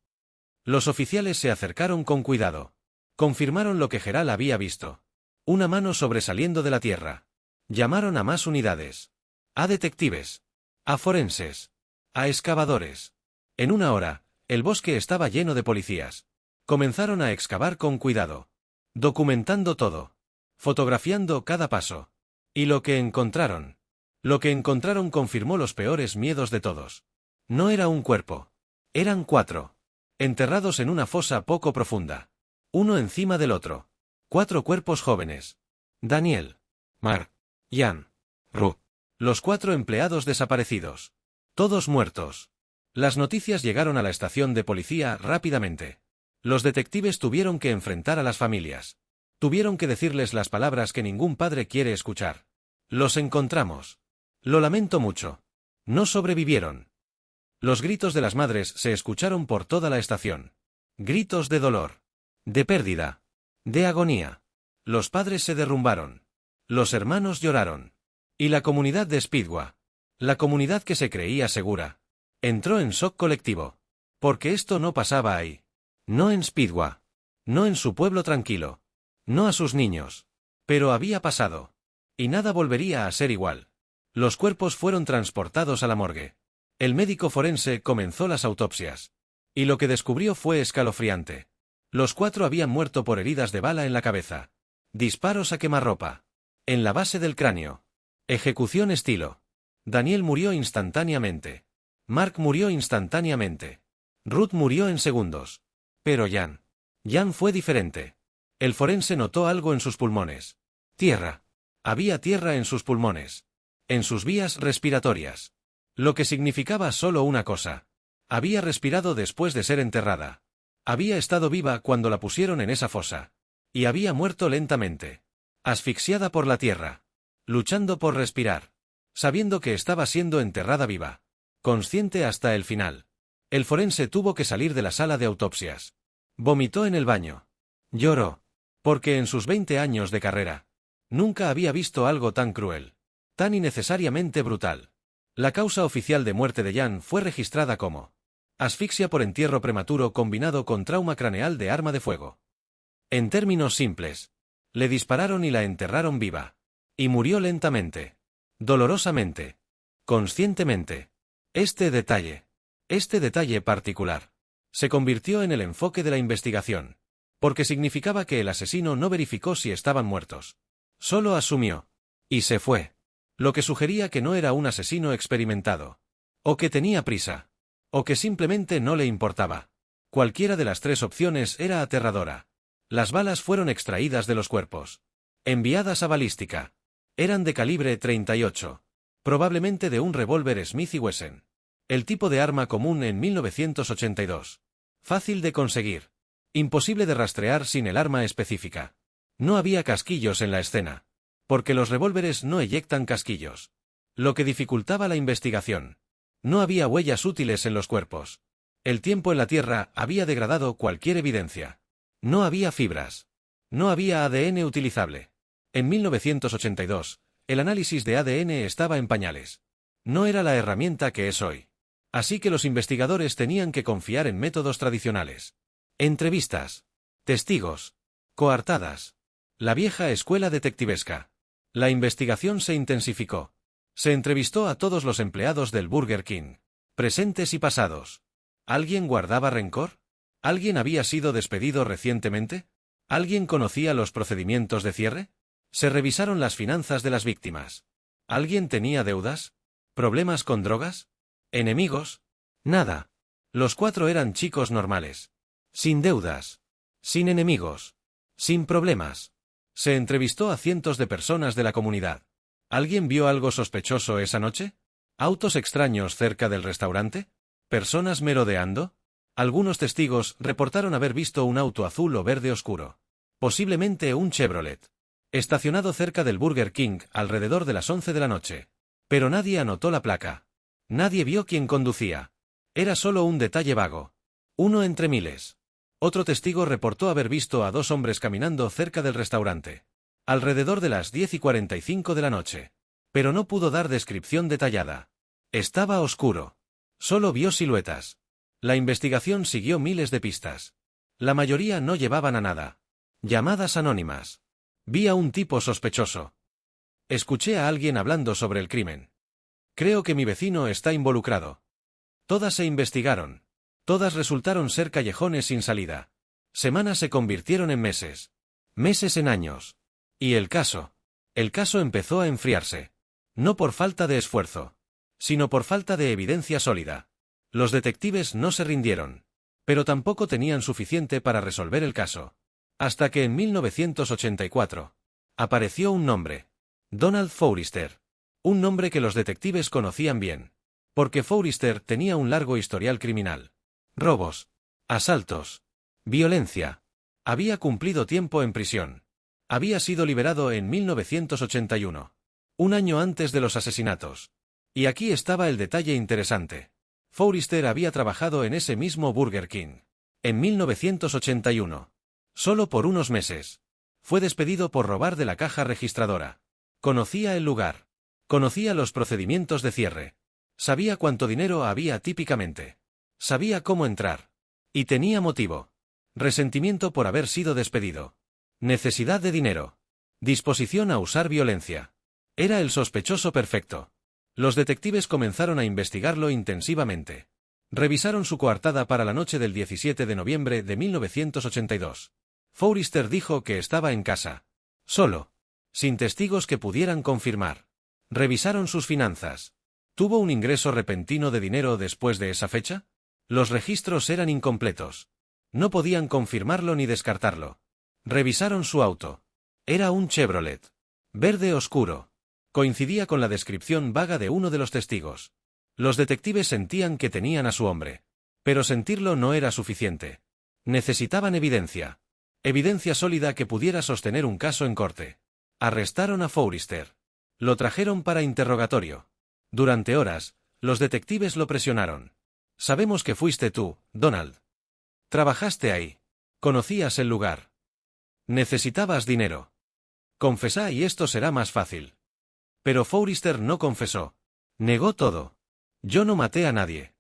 Los oficiales se acercaron con cuidado. Confirmaron lo que Gerald había visto. Una mano sobresaliendo de la tierra. Llamaron a más unidades. A detectives. A forenses. A excavadores. En una hora, el bosque estaba lleno de policías. Comenzaron a excavar con cuidado. Documentando todo. Fotografiando cada paso. Y lo que encontraron. Lo que encontraron confirmó los peores miedos de todos. No era un cuerpo. Eran 4. Enterrados en una fosa poco profunda. Uno encima del otro. 4 cuerpos jóvenes. Daniel. Mark. Jan. Ru. Los 4 empleados desaparecidos. Todos muertos. Las noticias llegaron a la estación de policía rápidamente. Los detectives tuvieron que enfrentar a las familias. Tuvieron que decirles las palabras que ningún padre quiere escuchar. Los encontramos. Lo lamento mucho. No sobrevivieron. Los gritos de las madres se escucharon por toda la estación. Gritos de dolor. De pérdida. De agonía. Los padres se derrumbaron. Los hermanos lloraron. Y la comunidad de Speedwa, la comunidad que se creía segura, entró en shock colectivo. Porque esto no pasaba ahí. No en Speedwa. No en su pueblo tranquilo. No a sus niños. Pero había pasado. Y nada volvería a ser igual. Los cuerpos fueron transportados a la morgue. El médico forense comenzó las autopsias. Y lo que descubrió fue escalofriante. Los 4 habían muerto por heridas de bala en la cabeza. Disparos a quemarropa. En la base del cráneo. Ejecución estilo. Daniel murió instantáneamente. Mark murió instantáneamente. Ruth murió en segundos. Pero Jan fue diferente. El forense notó algo en sus pulmones. Tierra. Había tierra en sus pulmones. En sus vías respiratorias. Lo que significaba solo una cosa. Había respirado después de ser enterrada. Había estado viva cuando la pusieron en esa fosa. Y había muerto lentamente. Asfixiada por la tierra. Luchando por respirar. Sabiendo que estaba siendo enterrada viva. Consciente hasta el final. El forense tuvo que salir de la sala de autopsias. Vomitó en el baño. Lloró. Porque en sus 20 años de carrera, nunca había visto algo tan cruel. Tan innecesariamente brutal. La causa oficial de muerte de Jan fue registrada como asfixia por entierro prematuro combinado con trauma craneal de arma de fuego. En términos simples, le dispararon y la enterraron viva. Y murió lentamente. Dolorosamente. Conscientemente. Este detalle particular, se convirtió en el enfoque de la investigación. Porque significaba que el asesino no verificó si estaban muertos. Solo asumió. Y se fue. Lo que sugería que no era un asesino experimentado. O que tenía prisa. O que simplemente no le importaba. Cualquiera de las 3 opciones era aterradora. Las balas fueron extraídas de los cuerpos. Enviadas a balística. Eran de calibre 38. Probablemente de un revólver Smith & Wesson. El tipo de arma común en 1982. Fácil de conseguir. Imposible de rastrear sin el arma específica. No había casquillos en la escena. Porque los revólveres no eyectan casquillos. Lo que dificultaba la investigación. No había huellas útiles en los cuerpos. El tiempo en la tierra había degradado cualquier evidencia. No había fibras. No había ADN utilizable. En 1982, el análisis de ADN estaba en pañales. No era la herramienta que es hoy. Así que los investigadores tenían que confiar en métodos tradicionales. Entrevistas. Testigos. Coartadas. La vieja escuela detectivesca. La investigación se intensificó. Se entrevistó a todos los empleados del Burger King. Presentes y pasados. ¿Alguien guardaba rencor? ¿Alguien había sido despedido recientemente? ¿Alguien conocía los procedimientos de cierre? Se revisaron las finanzas de las víctimas. ¿Alguien tenía deudas? ¿Problemas con drogas? ¿Enemigos? Nada. Los 4 eran chicos normales. Sin deudas. Sin enemigos. Sin problemas. Se entrevistó a cientos de personas de la comunidad. ¿Alguien vio algo sospechoso esa noche? ¿Autos extraños cerca del restaurante? ¿Personas merodeando? Algunos testigos reportaron haber visto un auto azul o verde oscuro. Posiblemente un Chevrolet. Estacionado cerca del Burger King alrededor de las 11 de la noche. Pero nadie anotó la placa. Nadie vio quién conducía. Era solo un detalle vago. Uno entre miles. Otro testigo reportó haber visto a 2 hombres caminando cerca del restaurante. Alrededor de las 10:45 de la noche. Pero no pudo dar descripción detallada. Estaba oscuro. Solo vio siluetas. La investigación siguió miles de pistas. La mayoría no llevaban a nada. Llamadas anónimas. Vi a un tipo sospechoso. Escuché a alguien hablando sobre el crimen. Creo que mi vecino está involucrado. Todas se investigaron. Todas resultaron ser callejones sin salida. Semanas se convirtieron en meses. Meses en años. Y el caso empezó a enfriarse. No por falta de esfuerzo, sino por falta de evidencia sólida. Los detectives no se rindieron. Pero tampoco tenían suficiente para resolver el caso. Hasta que en 1984 apareció un nombre. Donald Forrester. Un nombre que los detectives conocían bien. Porque Forrester tenía un largo historial criminal. Robos. Asaltos. Violencia. Había cumplido tiempo en prisión. Había sido liberado en 1981. Un año antes de los asesinatos. Y aquí estaba el detalle interesante. Forrester había trabajado en ese mismo Burger King. En 1981. Solo por unos meses. Fue despedido por robar de la caja registradora. Conocía el lugar. Conocía los procedimientos de cierre. Sabía cuánto dinero había típicamente. Sabía cómo entrar. Y tenía motivo. Resentimiento por haber sido despedido. Necesidad de dinero. Disposición a usar violencia. Era el sospechoso perfecto. Los detectives comenzaron a investigarlo intensivamente. Revisaron su coartada para la noche del 17 de noviembre de 1982. Forrester dijo que estaba en casa. Solo. Sin testigos que pudieran confirmar. Revisaron sus finanzas. ¿Tuvo un ingreso repentino de dinero después de esa fecha? Los registros eran incompletos. No podían confirmarlo ni descartarlo. Revisaron su auto. Era un Chevrolet. Verde oscuro. Coincidía con la descripción vaga de uno de los testigos. Los detectives sentían que tenían a su hombre. Pero sentirlo no era suficiente. Necesitaban evidencia. Evidencia sólida que pudiera sostener un caso en corte. Arrestaron a Forrester. Lo trajeron para interrogatorio. Durante horas, los detectives lo presionaron. Sabemos que fuiste tú, Donald. Trabajaste ahí. Conocías el lugar. Necesitabas dinero. Confesá y esto será más fácil. Pero Forrester no confesó. Negó todo. Yo no maté a nadie.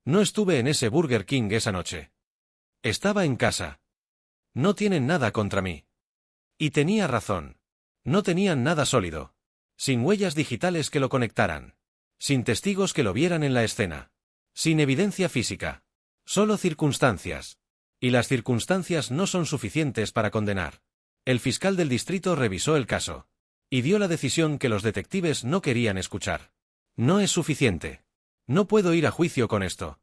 No estuve en ese Burger King esa noche. Estaba en casa. No tienen nada contra mí. Y tenía razón. No tenían nada sólido. Sin huellas digitales que lo conectaran. Sin testigos que lo vieran en la escena. Sin evidencia física. Solo circunstancias. Y las circunstancias no son suficientes para condenar. El fiscal del distrito revisó el caso. Y dio la decisión que los detectives no querían escuchar. No es suficiente. No puedo ir a juicio con esto.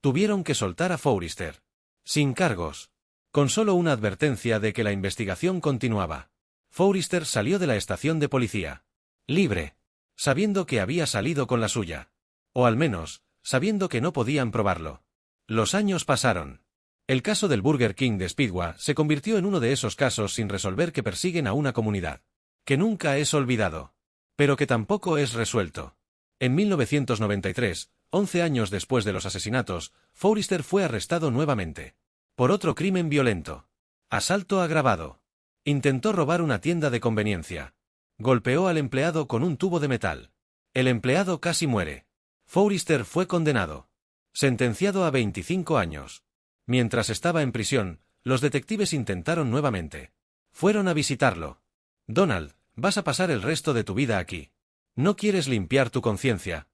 Tuvieron que soltar a Forrester. Sin cargos. Con solo una advertencia de que la investigación continuaba. Forrester salió de la estación de policía. Libre. Sabiendo que había salido con la suya. O al menos, sabiendo que no podían probarlo. Los años pasaron. El caso del Burger King de Speedway se convirtió en uno de esos casos sin resolver que persiguen a una comunidad. Que nunca es olvidado. Pero que tampoco es resuelto. En 1993, 11 años después de los asesinatos, Forrester fue arrestado nuevamente. Por otro crimen violento. Asalto agravado. Intentó robar una tienda de conveniencia. Golpeó al empleado con un tubo de metal. El empleado casi muere. Forrester fue condenado. Sentenciado a 25 años. Mientras estaba en prisión, los detectives intentaron nuevamente. Fueron a visitarlo. Donald, vas a pasar el resto de tu vida aquí. ¿No quieres limpiar tu conciencia?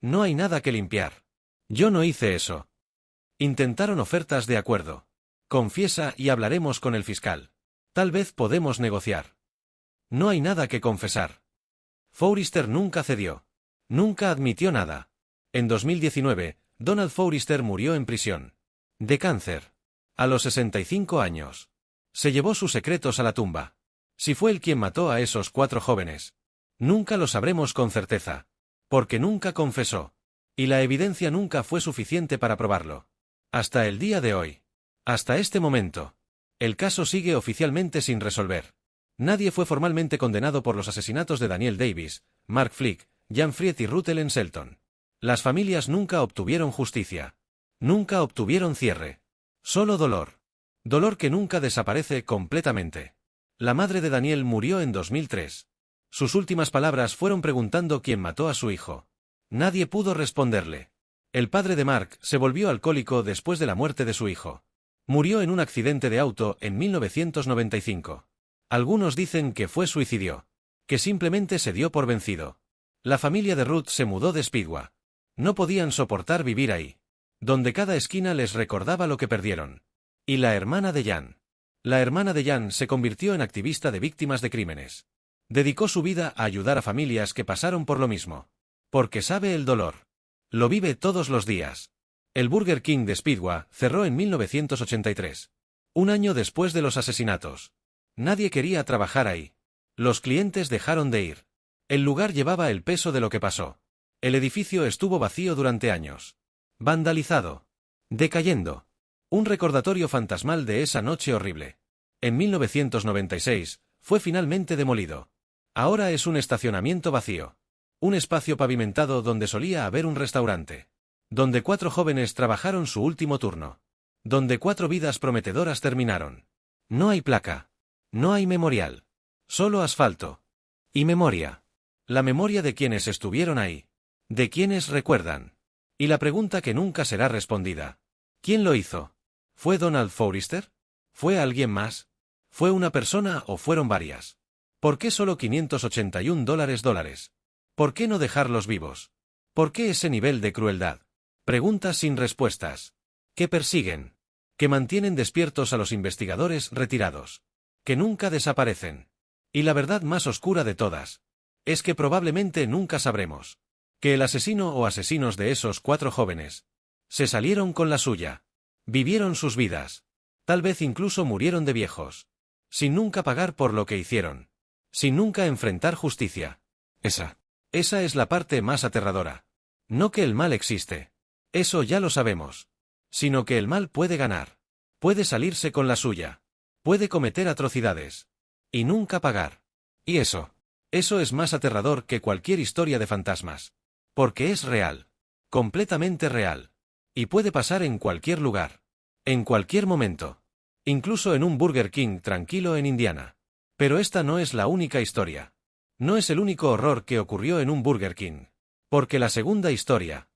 No hay nada que limpiar. Yo no hice eso. Intentaron ofertas de acuerdo. Confiesa y hablaremos con el fiscal. Tal vez podemos negociar. No hay nada que confesar. Forrester nunca cedió. Nunca admitió nada. En 2019, Donald Forrester murió en prisión. De cáncer. A los 65 años. Se llevó sus secretos a la tumba. Si fue él quien mató a esos 4 jóvenes. Nunca lo sabremos con certeza. Porque nunca confesó. Y la evidencia nunca fue suficiente para probarlo. Hasta el día de hoy. Hasta este momento. El caso sigue oficialmente sin resolver. Nadie fue formalmente condenado por los asesinatos de Daniel Davis, Mark Flick, Jan Fried y Ruth Ellen Shelton. Las familias nunca obtuvieron justicia. Nunca obtuvieron cierre. Solo dolor. Dolor que nunca desaparece completamente. La madre de Daniel murió en 2003. Sus últimas palabras fueron preguntando quién mató a su hijo. Nadie pudo responderle. El padre de Mark se volvió alcohólico después de la muerte de su hijo. Murió en un accidente de auto en 1995. Algunos dicen que fue suicidio. Que simplemente se dio por vencido. La familia de Ruth se mudó de Speedway. No podían soportar vivir ahí. Donde cada esquina les recordaba lo que perdieron. Y la hermana de Jan. La hermana de Jan se convirtió en activista de víctimas de crímenes. Dedicó su vida a ayudar a familias que pasaron por lo mismo. Porque sabe el dolor. Lo vive todos los días. El Burger King de Speedway cerró en 1983. Un año después de los asesinatos. Nadie quería trabajar ahí. Los clientes dejaron de ir. El lugar llevaba el peso de lo que pasó. El edificio estuvo vacío durante años. Vandalizado. Decayendo. Un recordatorio fantasmal de esa noche horrible. En 1996, fue finalmente demolido. Ahora es un estacionamiento vacío. Un espacio pavimentado donde solía haber un restaurante. Donde 4 jóvenes trabajaron su último turno. Donde 4 vidas prometedoras terminaron. No hay placa. No hay memorial. Solo asfalto. Y memoria. La memoria de quienes estuvieron ahí. De quienes recuerdan. Y la pregunta que nunca será respondida. ¿Quién lo hizo? ¿Fue Donald Forrester? ¿Fue alguien más? ¿Fue una persona o fueron varias? ¿Por qué solo $581? ¿Por qué no dejarlos vivos? ¿Por qué ese nivel de crueldad? Preguntas sin respuestas. Que persiguen. Que mantienen despiertos a los investigadores retirados. Que nunca desaparecen. Y la verdad más oscura de todas. Es que probablemente nunca sabremos. Que el asesino o asesinos de esos 4 jóvenes se salieron con la suya. Vivieron sus vidas. Tal vez incluso murieron de viejos. Sin nunca pagar por lo que hicieron. Sin nunca enfrentar justicia. Esa es la parte más aterradora. No que el mal existe. Eso ya lo sabemos. Sino que el mal puede ganar. Puede salirse con la suya. Puede cometer atrocidades. Y nunca pagar. Y eso es más aterrador que cualquier historia de fantasmas. Porque es real. Completamente real. Y puede pasar en cualquier lugar. En cualquier momento. Incluso en un Burger King tranquilo en Indiana. Pero esta no es la única historia. No es el único horror que ocurrió en un Burger King. Porque la segunda historia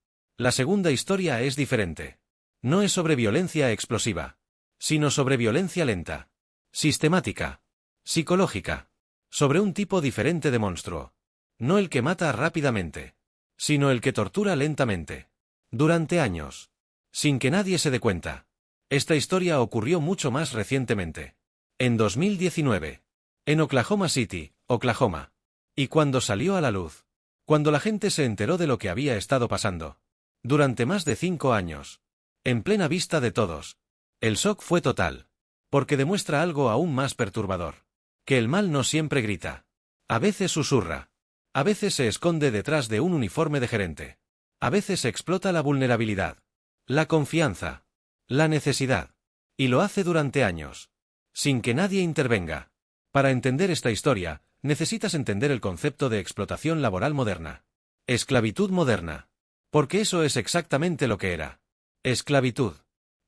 es diferente. No es sobre violencia explosiva. Sino sobre violencia lenta. Sistemática. Psicológica. Sobre un tipo diferente de monstruo. No el que mata rápidamente. Sino el que tortura lentamente. Durante años. Sin que nadie se dé cuenta. Esta historia ocurrió mucho más recientemente. En 2019. En Oklahoma City, Oklahoma. Y cuando salió a la luz. Cuando la gente se enteró de lo que había estado pasando. Durante más de 5 años. En plena vista de todos. El shock fue total. Porque demuestra algo aún más perturbador. Que el mal no siempre grita. A veces susurra. A veces se esconde detrás de un uniforme de gerente. A veces explota la vulnerabilidad. La confianza. La necesidad. Y lo hace durante años. Sin que nadie intervenga. Para entender esta historia, necesitas entender el concepto de explotación laboral moderna. Esclavitud moderna. Porque eso es exactamente lo que era. Esclavitud.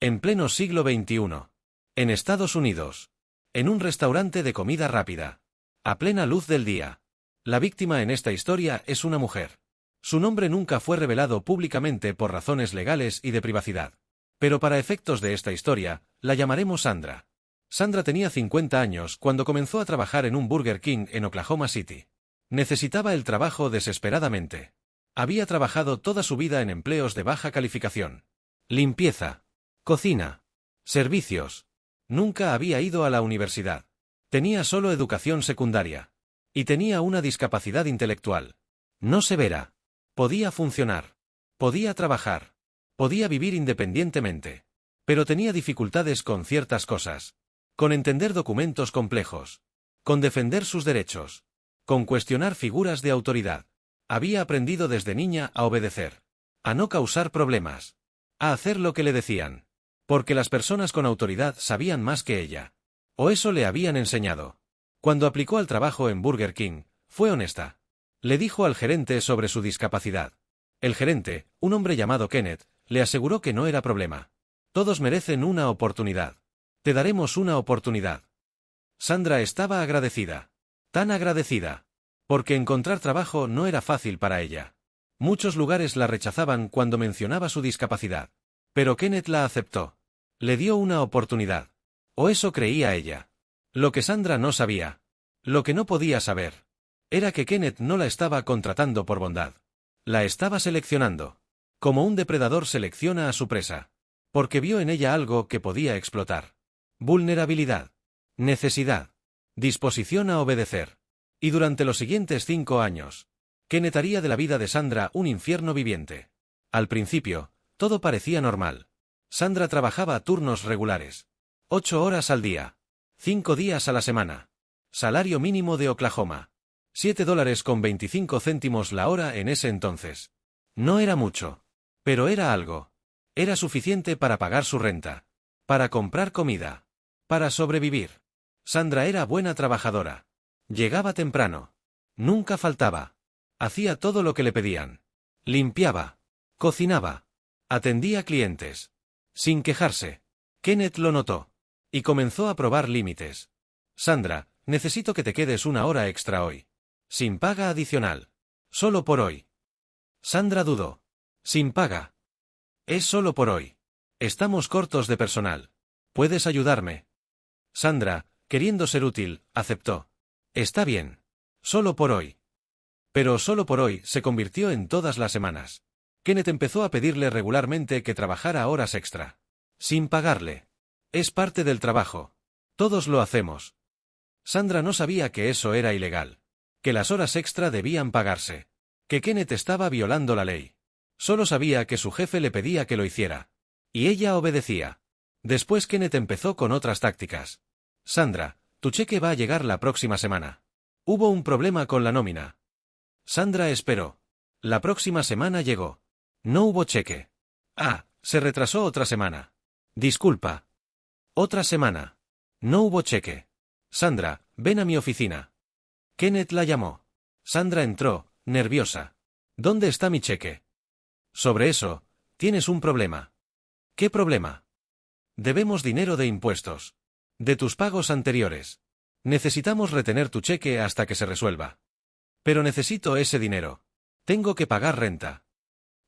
En pleno siglo XXI. En Estados Unidos. En un restaurante de comida rápida. A plena luz del día. La víctima en esta historia es una mujer. Su nombre nunca fue revelado públicamente por razones legales y de privacidad. Pero para efectos de esta historia, la llamaremos Sandra. Sandra tenía 50 años cuando comenzó a trabajar en un Burger King en Oklahoma City. Necesitaba el trabajo desesperadamente. Había trabajado toda su vida en empleos de baja calificación. Limpieza. Cocina. Servicios. Nunca había ido a la universidad. Tenía solo educación secundaria. Y tenía una discapacidad intelectual. No severa. Podía funcionar. Podía trabajar. Podía vivir independientemente. Pero tenía dificultades con ciertas cosas. Con entender documentos complejos. Con defender sus derechos. Con cuestionar figuras de autoridad. Había aprendido desde niña a obedecer. A no causar problemas. A hacer lo que le decían. Porque las personas con autoridad sabían más que ella. O eso le habían enseñado. Cuando aplicó al trabajo en Burger King, fue honesta. Le dijo al gerente sobre su discapacidad. El gerente, un hombre llamado Kenneth, le aseguró que no era problema. Todos merecen una oportunidad. Te daremos una oportunidad. Sandra estaba agradecida. Tan agradecida. Porque encontrar trabajo no era fácil para ella. Muchos lugares la rechazaban cuando mencionaba su discapacidad. Pero Kenneth la aceptó. Le dio una oportunidad. O eso creía ella. Lo que Sandra no sabía. Lo que no podía saber. Era que Kenneth no la estaba contratando por bondad. La estaba seleccionando. Como un depredador selecciona a su presa. Porque vio en ella algo que podía explotar. Vulnerabilidad. Necesidad. Disposición a obedecer. Y durante los siguientes 5 años, Kenneth haría de la vida de Sandra un infierno viviente. Al principio, todo parecía normal. Sandra trabajaba a turnos regulares. 8 horas al día. 5 días a la semana. Salario mínimo de Oklahoma. $7.25 la hora en ese entonces. No era mucho. Pero era algo. Era suficiente para pagar su renta. Para comprar comida. Para sobrevivir. Sandra era buena trabajadora. Llegaba temprano. Nunca faltaba. Hacía todo lo que le pedían. Limpiaba. Cocinaba. Atendía clientes. Sin quejarse. Kenneth lo notó. Y comenzó a probar límites. Sandra, necesito que te quedes 1 hora extra hoy. Sin paga adicional. Solo por hoy. Sandra dudó. Sin paga. Es solo por hoy. Estamos cortos de personal. ¿Puedes ayudarme? Sandra, queriendo ser útil, aceptó. Está bien. Solo por hoy. Pero solo por hoy se convirtió en todas las semanas. Kenneth empezó a pedirle regularmente que trabajara horas extra. Sin pagarle. Es parte del trabajo. Todos lo hacemos. Sandra no sabía que eso era ilegal. Que las horas extra debían pagarse. Que Kenneth estaba violando la ley. Solo sabía que su jefe le pedía que lo hiciera. Y ella obedecía. Después Kenneth empezó con otras tácticas. Sandra, tu cheque va a llegar la próxima semana. Hubo un problema con la nómina. Sandra esperó. La próxima semana llegó. No hubo cheque. Ah, se retrasó otra semana. Disculpa. Otra semana. No hubo cheque. Sandra, ven a mi oficina. Kenneth la llamó. Sandra entró, nerviosa. ¿Dónde está mi cheque? Sobre eso, tienes un problema. ¿Qué problema? Debemos dinero de impuestos. De tus pagos anteriores. Necesitamos retener tu cheque hasta que se resuelva. Pero necesito ese dinero. Tengo que pagar renta.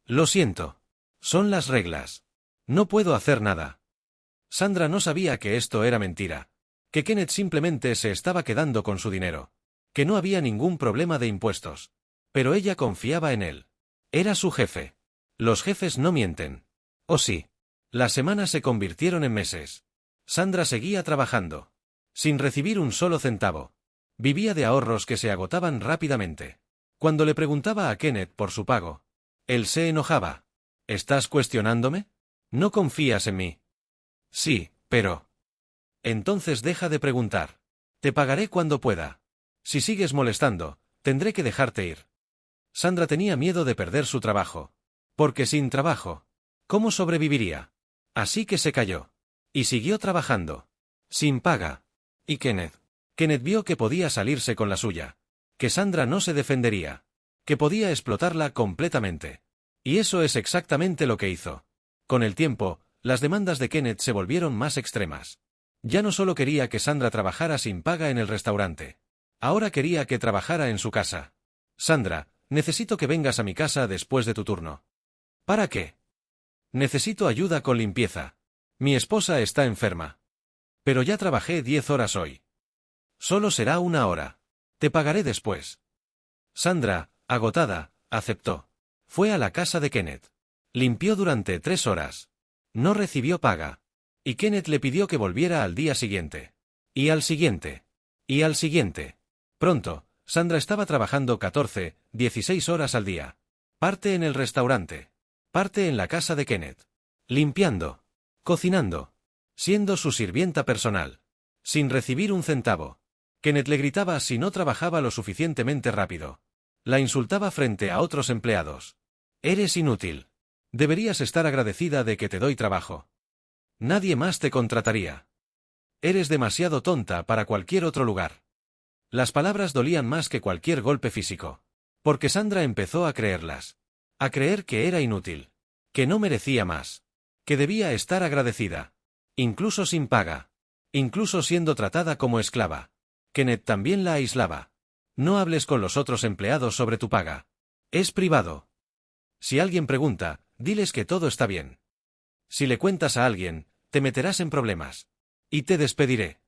Lo siento. Son las reglas. No puedo hacer nada. Sandra no sabía que esto era mentira. Que Kenneth simplemente se estaba quedando con su dinero. Que no había ningún problema de impuestos. Pero ella confiaba en él. Era su jefe. Los jefes no mienten. ¿O sí? Las semanas se convirtieron en meses. Sandra seguía trabajando. Sin recibir un solo centavo. Vivía de ahorros que se agotaban rápidamente. Cuando le preguntaba a Kenneth por su pago, él se enojaba. ¿Estás cuestionándome? ¿No confías en mí? Sí, pero... Entonces deja de preguntar. Te pagaré cuando pueda. Si sigues molestando, tendré que dejarte ir. Sandra tenía miedo de perder su trabajo. Porque sin trabajo, ¿cómo sobreviviría? Así que se calló. Y siguió trabajando. Sin paga. ¿Y Kenneth? Kenneth vio que podía salirse con la suya. Que Sandra no se defendería. Que podía explotarla completamente. Y eso es exactamente lo que hizo. Con el tiempo, las demandas de Kenneth se volvieron más extremas. Ya no solo quería que Sandra trabajara sin paga en el restaurante. Ahora quería que trabajara en su casa. Sandra, necesito que vengas a mi casa después de tu turno. ¿Para qué? Necesito ayuda con limpieza. Mi esposa está enferma. Pero ya trabajé 10 horas hoy. Solo será 1 hora. Te pagaré después. Sandra, agotada, aceptó. Fue a la casa de Kenneth. Limpió durante 3 horas. No recibió paga. Y Kenneth le pidió que volviera al día siguiente. Y al siguiente. Y al siguiente. Pronto, Sandra estaba trabajando 14, 16 horas al día. Parte en el restaurante. Parte en la casa de Kenneth. Limpiando. Cocinando. Siendo su sirvienta personal. Sin recibir un centavo. Kenneth le gritaba si no trabajaba lo suficientemente rápido. La insultaba frente a otros empleados. Eres inútil. Deberías estar agradecida de que te doy trabajo. Nadie más te contrataría. Eres demasiado tonta para cualquier otro lugar. Las palabras dolían más que cualquier golpe físico. Porque Sandra empezó a creerlas. A creer que era inútil. Que no merecía más. Que debía estar agradecida. Incluso sin paga. Incluso siendo tratada como esclava. Kenneth también la aislaba. No hables con los otros empleados sobre tu paga. Es privado. Si alguien pregunta, diles que todo está bien. Si le cuentas a alguien, te meterás en problemas. Y te despediré.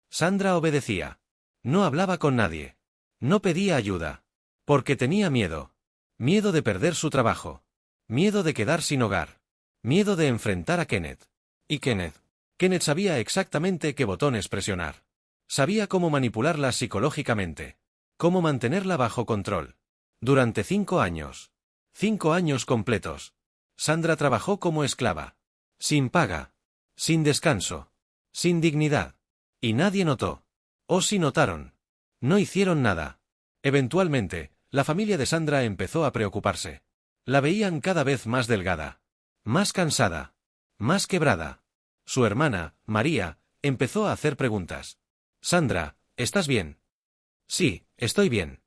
Sandra obedecía. No hablaba con nadie. No pedía ayuda. Porque tenía miedo. Miedo de perder su trabajo. Miedo de quedar sin hogar. Miedo de enfrentar a Kenneth. ¿Y Kenneth? Kenneth sabía exactamente qué botones presionar. Sabía cómo manipularla psicológicamente. Cómo mantenerla bajo control. Durante 5 años. 5 años completos. Sandra trabajó como esclava. Sin paga. Sin descanso. Sin dignidad. Y nadie notó. O si notaron. No hicieron nada. Eventualmente, la familia de Sandra empezó a preocuparse. La veían cada vez más delgada. Más cansada. Más quebrada. Su hermana, María, empezó a hacer preguntas. Sandra, ¿estás bien? Sí, estoy bien.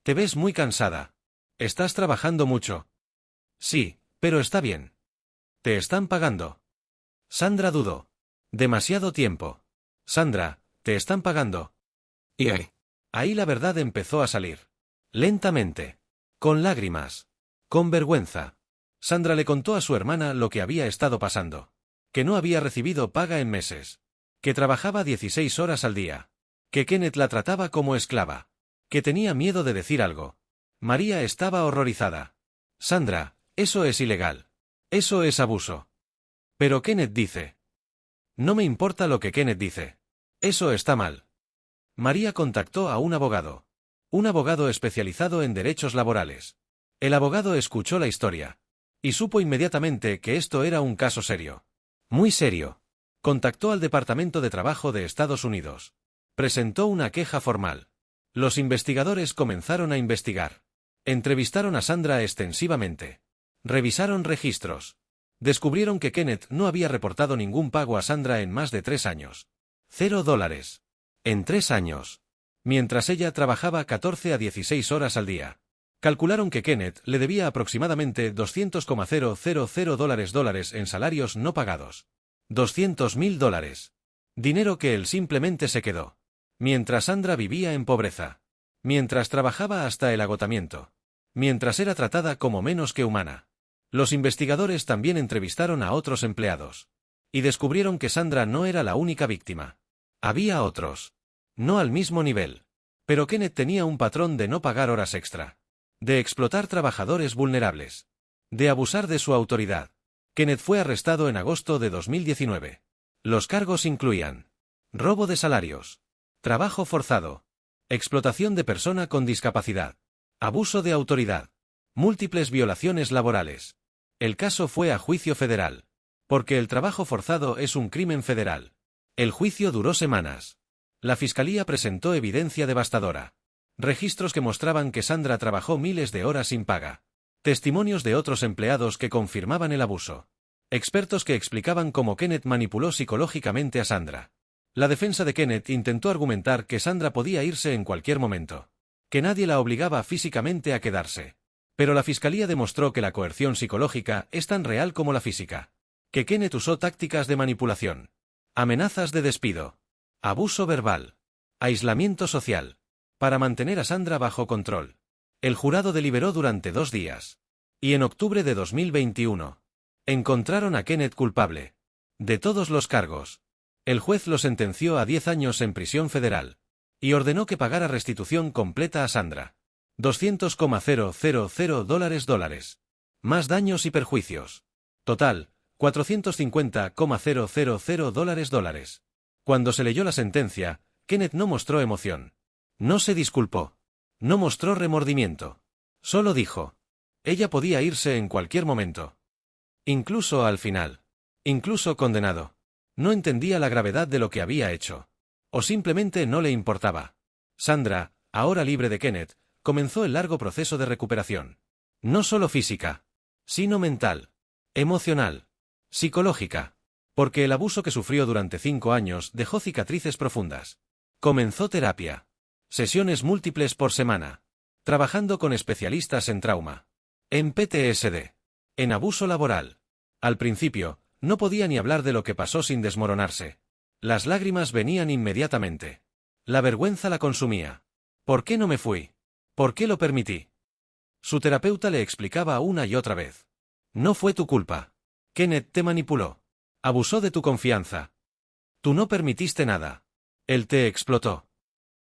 Te ves muy cansada. ¿Estás trabajando mucho? Sí, pero está bien. ¿Te están pagando? Sandra dudó. Demasiado tiempo. Sandra, ¿te están pagando? Y ahí la verdad empezó a salir. Lentamente. Con lágrimas. Con vergüenza. Sandra le contó a su hermana lo que había estado pasando. Que no había recibido paga en meses. Que trabajaba 16 horas al día. Que Kenneth la trataba como esclava. Que tenía miedo de decir algo. María estaba horrorizada. Sandra, Eso es ilegal. Eso es abuso. Pero Kenneth dice. No me importa lo que Kenneth dice. Eso está mal. María contactó a un abogado. Un abogado especializado en derechos laborales. El abogado escuchó la historia. Y supo inmediatamente que esto era un caso serio. Muy serio. Contactó al Departamento de Trabajo de Estados Unidos. Presentó una queja formal. Los investigadores comenzaron a investigar. Entrevistaron a Sandra extensivamente. Revisaron registros. Descubrieron que Kenneth no había reportado ningún pago a Sandra en más de 3 años. $0. En 3 años. Mientras ella trabajaba 14 a 16 horas al día. Calcularon que Kenneth le debía aproximadamente $200,000 en salarios no pagados. $200,000. Dinero que él simplemente se quedó. Mientras Sandra vivía en pobreza. Mientras trabajaba hasta el agotamiento. Mientras era tratada como menos que humana. Los investigadores también entrevistaron a otros empleados. Y descubrieron que Sandra no era la única víctima. Había otros. No al mismo nivel. Pero Kenneth tenía un patrón de no pagar horas extra. De explotar trabajadores vulnerables. De abusar de su autoridad. Kenneth fue arrestado en agosto de 2019. Los cargos incluían robo de salarios, trabajo forzado, explotación de persona con discapacidad, abuso de autoridad, múltiples violaciones laborales. El caso fue a juicio federal. Porque el trabajo forzado es un crimen federal. El juicio duró semanas. La fiscalía presentó evidencia devastadora. Registros que mostraban que Sandra trabajó miles de horas sin paga. Testimonios de otros empleados que confirmaban el abuso. Expertos que explicaban cómo Kenneth manipuló psicológicamente a Sandra. La defensa de Kenneth intentó argumentar que Sandra podía irse en cualquier momento. Que nadie la obligaba físicamente a quedarse. Pero la fiscalía demostró que la coerción psicológica es tan real como la física. Que Kenneth usó tácticas de manipulación. Amenazas de despido. Abuso verbal. Aislamiento social. Para mantener a Sandra bajo control. El jurado deliberó durante 2 días. Y en octubre de 2021. Encontraron a Kenneth culpable. De todos los cargos. El juez lo sentenció a 10 años en prisión federal. Y ordenó que pagara restitución completa a Sandra. $200,000. Más daños y perjuicios. Total, $450,000. Cuando se leyó la sentencia, Kenneth no mostró emoción. No se disculpó. No mostró remordimiento. Solo dijo. Ella podía irse en cualquier momento. Incluso al final. Incluso condenado. No entendía la gravedad de lo que había hecho. O simplemente no le importaba. Sandra, ahora libre de Kenneth, comenzó el largo proceso de recuperación. No solo física, sino mental, emocional, psicológica. Porque el abuso que sufrió durante 5 años dejó cicatrices profundas. Comenzó terapia. Sesiones múltiples por semana. Trabajando con especialistas en trauma. En PTSD. En abuso laboral. Al principio, no podía ni hablar de lo que pasó sin desmoronarse. Las lágrimas venían inmediatamente. La vergüenza la consumía. ¿Por qué no me fui? ¿Por qué lo permití? Su terapeuta le explicaba una y otra vez. No fue tu culpa. Kenneth te manipuló. Abusó de tu confianza. Tú no permitiste nada. Él te explotó.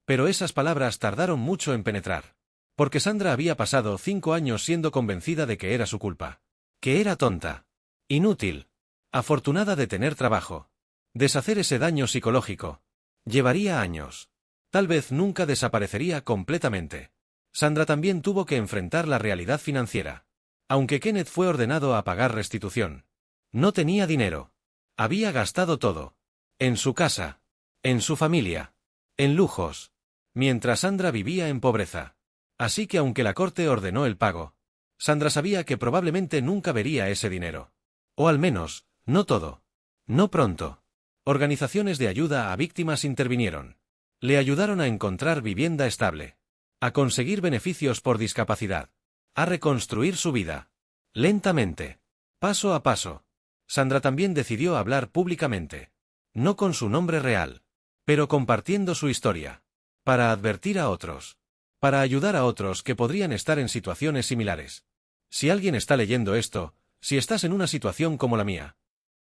Pero esas palabras tardaron mucho en penetrar. Porque Sandra había pasado 5 años siendo convencida de que era su culpa. Que era tonta. Inútil. Afortunada de tener trabajo. Deshacer ese daño psicológico. Llevaría años. Tal vez nunca desaparecería completamente. Sandra también tuvo que enfrentar la realidad financiera. Aunque Kenneth fue ordenado a pagar restitución. No tenía dinero. Había gastado todo. En su casa. En su familia. En lujos. Mientras Sandra vivía en pobreza. Así que aunque la corte ordenó el pago, Sandra sabía que probablemente nunca vería ese dinero. O al menos, no todo. No pronto. Organizaciones de ayuda a víctimas intervinieron. Le ayudaron a encontrar vivienda estable. A conseguir beneficios por discapacidad. A reconstruir su vida. Lentamente. Paso a paso. Sandra también decidió hablar públicamente. No con su nombre real. Pero compartiendo su historia. Para advertir a otros. Para ayudar a otros que podrían estar en situaciones similares. Si alguien está leyendo esto, si estás en una situación como la mía.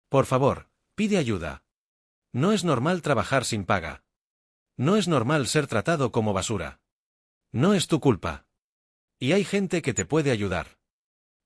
Por favor, pide ayuda. No es normal trabajar sin paga. No es normal ser tratado como basura. No es tu culpa. Y hay gente que te puede ayudar.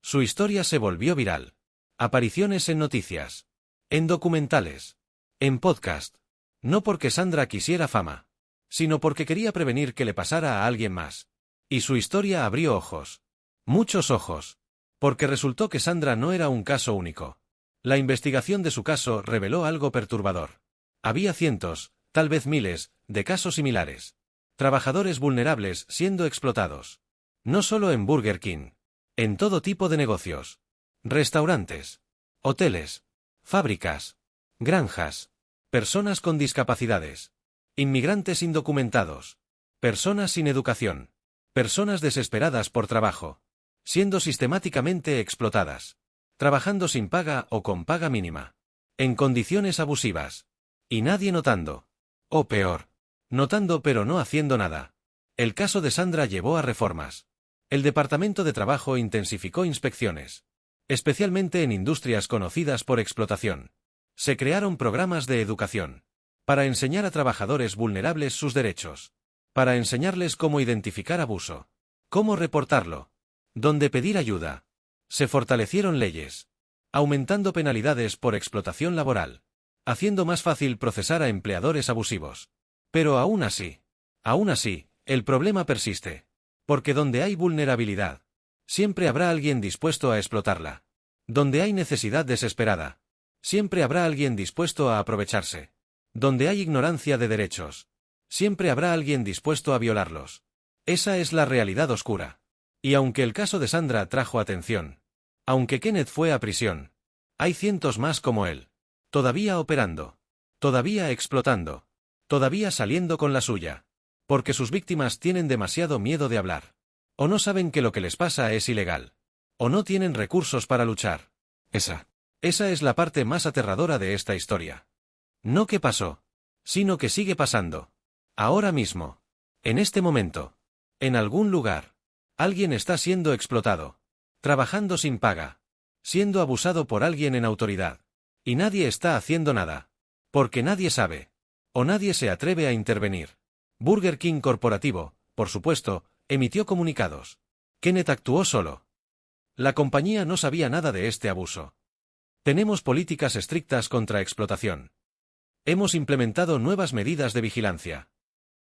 Su historia se volvió viral. Apariciones en noticias, en documentales, en podcast. No porque Sandra quisiera fama, sino porque quería prevenir que le pasara a alguien más. Y su historia abrió ojos. Muchos ojos. Porque resultó que Sandra no era un caso único. La investigación de su caso reveló algo perturbador. Había cientos, tal vez miles, de casos similares. Trabajadores vulnerables siendo explotados. No solo en Burger King. En todo tipo de negocios. Restaurantes. Hoteles. Fábricas. Granjas. Personas con discapacidades. Inmigrantes indocumentados. Personas sin educación. Personas desesperadas por trabajo. Siendo sistemáticamente explotadas. Trabajando sin paga o con paga mínima. En condiciones abusivas. Y nadie notando. O peor. Notando pero no haciendo nada. El caso de Sandra llevó a reformas. El Departamento de Trabajo intensificó inspecciones. Especialmente en industrias conocidas por explotación. Se crearon programas de educación. Para enseñar a trabajadores vulnerables sus derechos. Para enseñarles cómo identificar abuso. Cómo reportarlo. Dónde pedir ayuda. Se fortalecieron leyes. Aumentando penalidades por explotación laboral. Haciendo más fácil procesar a empleadores abusivos. Pero aún así, el problema persiste. Porque donde hay vulnerabilidad, siempre habrá alguien dispuesto a explotarla. Donde hay necesidad desesperada, siempre habrá alguien dispuesto a aprovecharse. Donde hay ignorancia de derechos, siempre habrá alguien dispuesto a violarlos. Esa es la realidad oscura. Y aunque el caso de Sandra trajo atención, aunque Kenneth fue a prisión, hay cientos más como él. Todavía operando. Todavía explotando. Todavía saliendo con la suya. Porque sus víctimas tienen demasiado miedo de hablar. O no saben que lo que les pasa es ilegal. O no tienen recursos para luchar. Esa es la parte más aterradora de esta historia. No que pasó, sino que sigue pasando. Ahora mismo. En este momento. En algún lugar. Alguien está siendo explotado. Trabajando sin paga. Siendo abusado por alguien en autoridad. Y nadie está haciendo nada. Porque nadie sabe. O nadie se atreve a intervenir. Burger King Corporativo, por supuesto, emitió comunicados. Kenneth actuó solo. La compañía no sabía nada de este abuso. Tenemos políticas estrictas contra explotación. Hemos implementado nuevas medidas de vigilancia.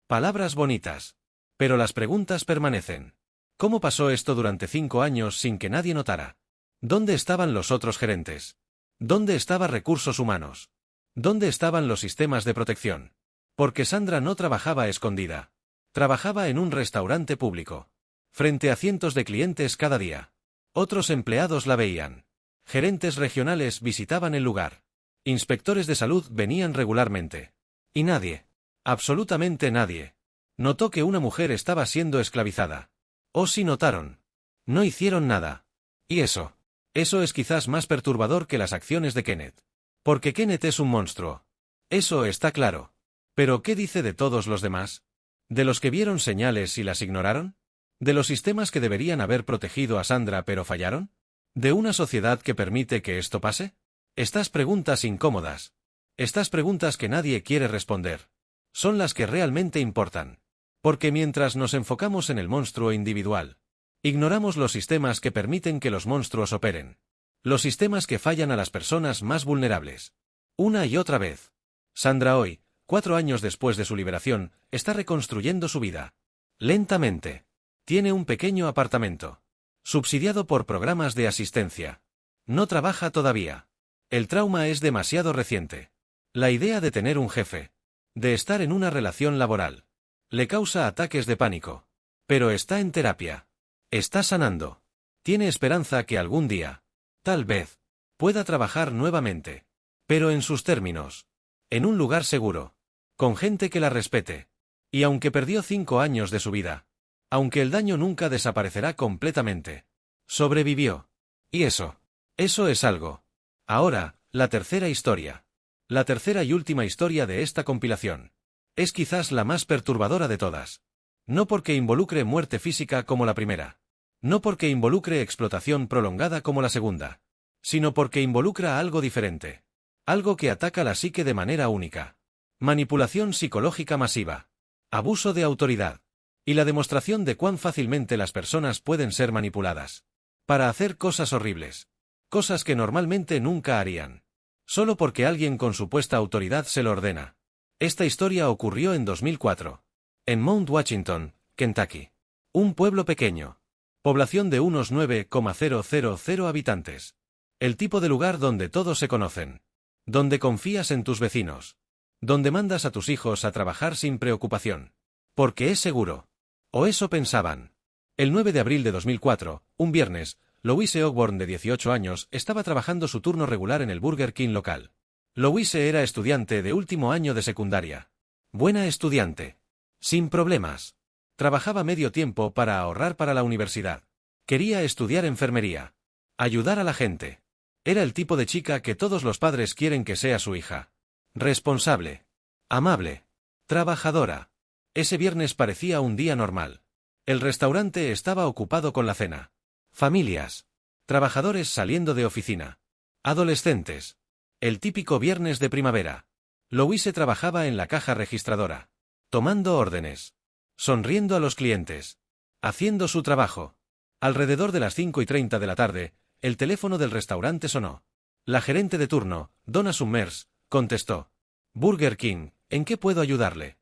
Palabras bonitas. Pero las preguntas permanecen. ¿Cómo pasó esto durante 5 años sin que nadie notara? ¿Dónde estaban los otros gerentes? ¿Dónde estaban recursos humanos? ¿Dónde estaban los sistemas de protección? Porque Sandra no trabajaba escondida. Trabajaba en un restaurante público. Frente a cientos de clientes cada día. Otros empleados la veían. Gerentes regionales visitaban el lugar. Inspectores de salud venían regularmente. Y nadie, absolutamente nadie, notó que una mujer estaba siendo esclavizada. O si notaron. No hicieron nada. Y eso es quizás más perturbador que las acciones de Kenneth. Porque Kenneth es un monstruo. Eso está claro. ¿Pero qué dice de todos los demás? ¿De los que vieron señales y las ignoraron? ¿De los sistemas que deberían haber protegido a Sandra pero fallaron? ¿De una sociedad que permite que esto pase? Estas preguntas incómodas. Estas preguntas que nadie quiere responder. Son las que realmente importan. Porque mientras nos enfocamos en el monstruo individual, ignoramos los sistemas que permiten que los monstruos operen. Los sistemas que fallan a las personas más vulnerables. Una y otra vez. Sandra hoy, 4 años después de su liberación, está reconstruyendo su vida. Lentamente. Tiene un pequeño apartamento. Subsidiado por programas de asistencia. No trabaja todavía. El trauma es demasiado reciente. La idea de tener un jefe. De estar en una relación laboral. Le causa ataques de pánico. Pero está en terapia. Está sanando. Tiene esperanza que algún día, tal vez, pueda trabajar nuevamente. Pero en sus términos. En un lugar seguro. Con gente que la respete. Y aunque perdió 5 años de su vida, aunque el daño nunca desaparecerá completamente, sobrevivió. Y eso es algo. Ahora, la tercera historia. La tercera y última historia de esta compilación. Es quizás la más perturbadora de todas. No porque involucre muerte física como la primera. No porque involucre explotación prolongada como la segunda. Sino porque involucra algo diferente. Algo que ataca la psique de manera única. Manipulación psicológica masiva. Abuso de autoridad. Y la demostración de cuán fácilmente las personas pueden ser manipuladas. Para hacer cosas horribles. Cosas que normalmente nunca harían. Solo porque alguien con supuesta autoridad se lo ordena. Esta historia ocurrió en 2004. En Mount Washington, Kentucky. Un pueblo pequeño. Población de unos 9,000 habitantes. El tipo de lugar donde todos se conocen. Donde confías en tus vecinos. Donde mandas a tus hijos a trabajar sin preocupación. Porque es seguro. O eso pensaban. El 9 de abril de 2004, un viernes, Louise Ogborn, de 18 años, estaba trabajando su turno regular en el Burger King local. Louise era estudiante de último año de secundaria. Buena estudiante. Sin problemas. Trabajaba medio tiempo para ahorrar para la universidad. Quería estudiar enfermería. Ayudar a la gente. Era el tipo de chica que todos los padres quieren que sea su hija. Responsable. Amable. Trabajadora. Ese viernes parecía un día normal. El restaurante estaba ocupado con la cena. Familias. Trabajadores saliendo de oficina. Adolescentes. El típico viernes de primavera. Louise trabajaba en la caja registradora. Tomando órdenes. Sonriendo a los clientes. Haciendo su trabajo. Alrededor de las 5:30 de la tarde, el teléfono del restaurante sonó. La gerente de turno, Donna Summers, contestó. Burger King, ¿en qué puedo ayudarle?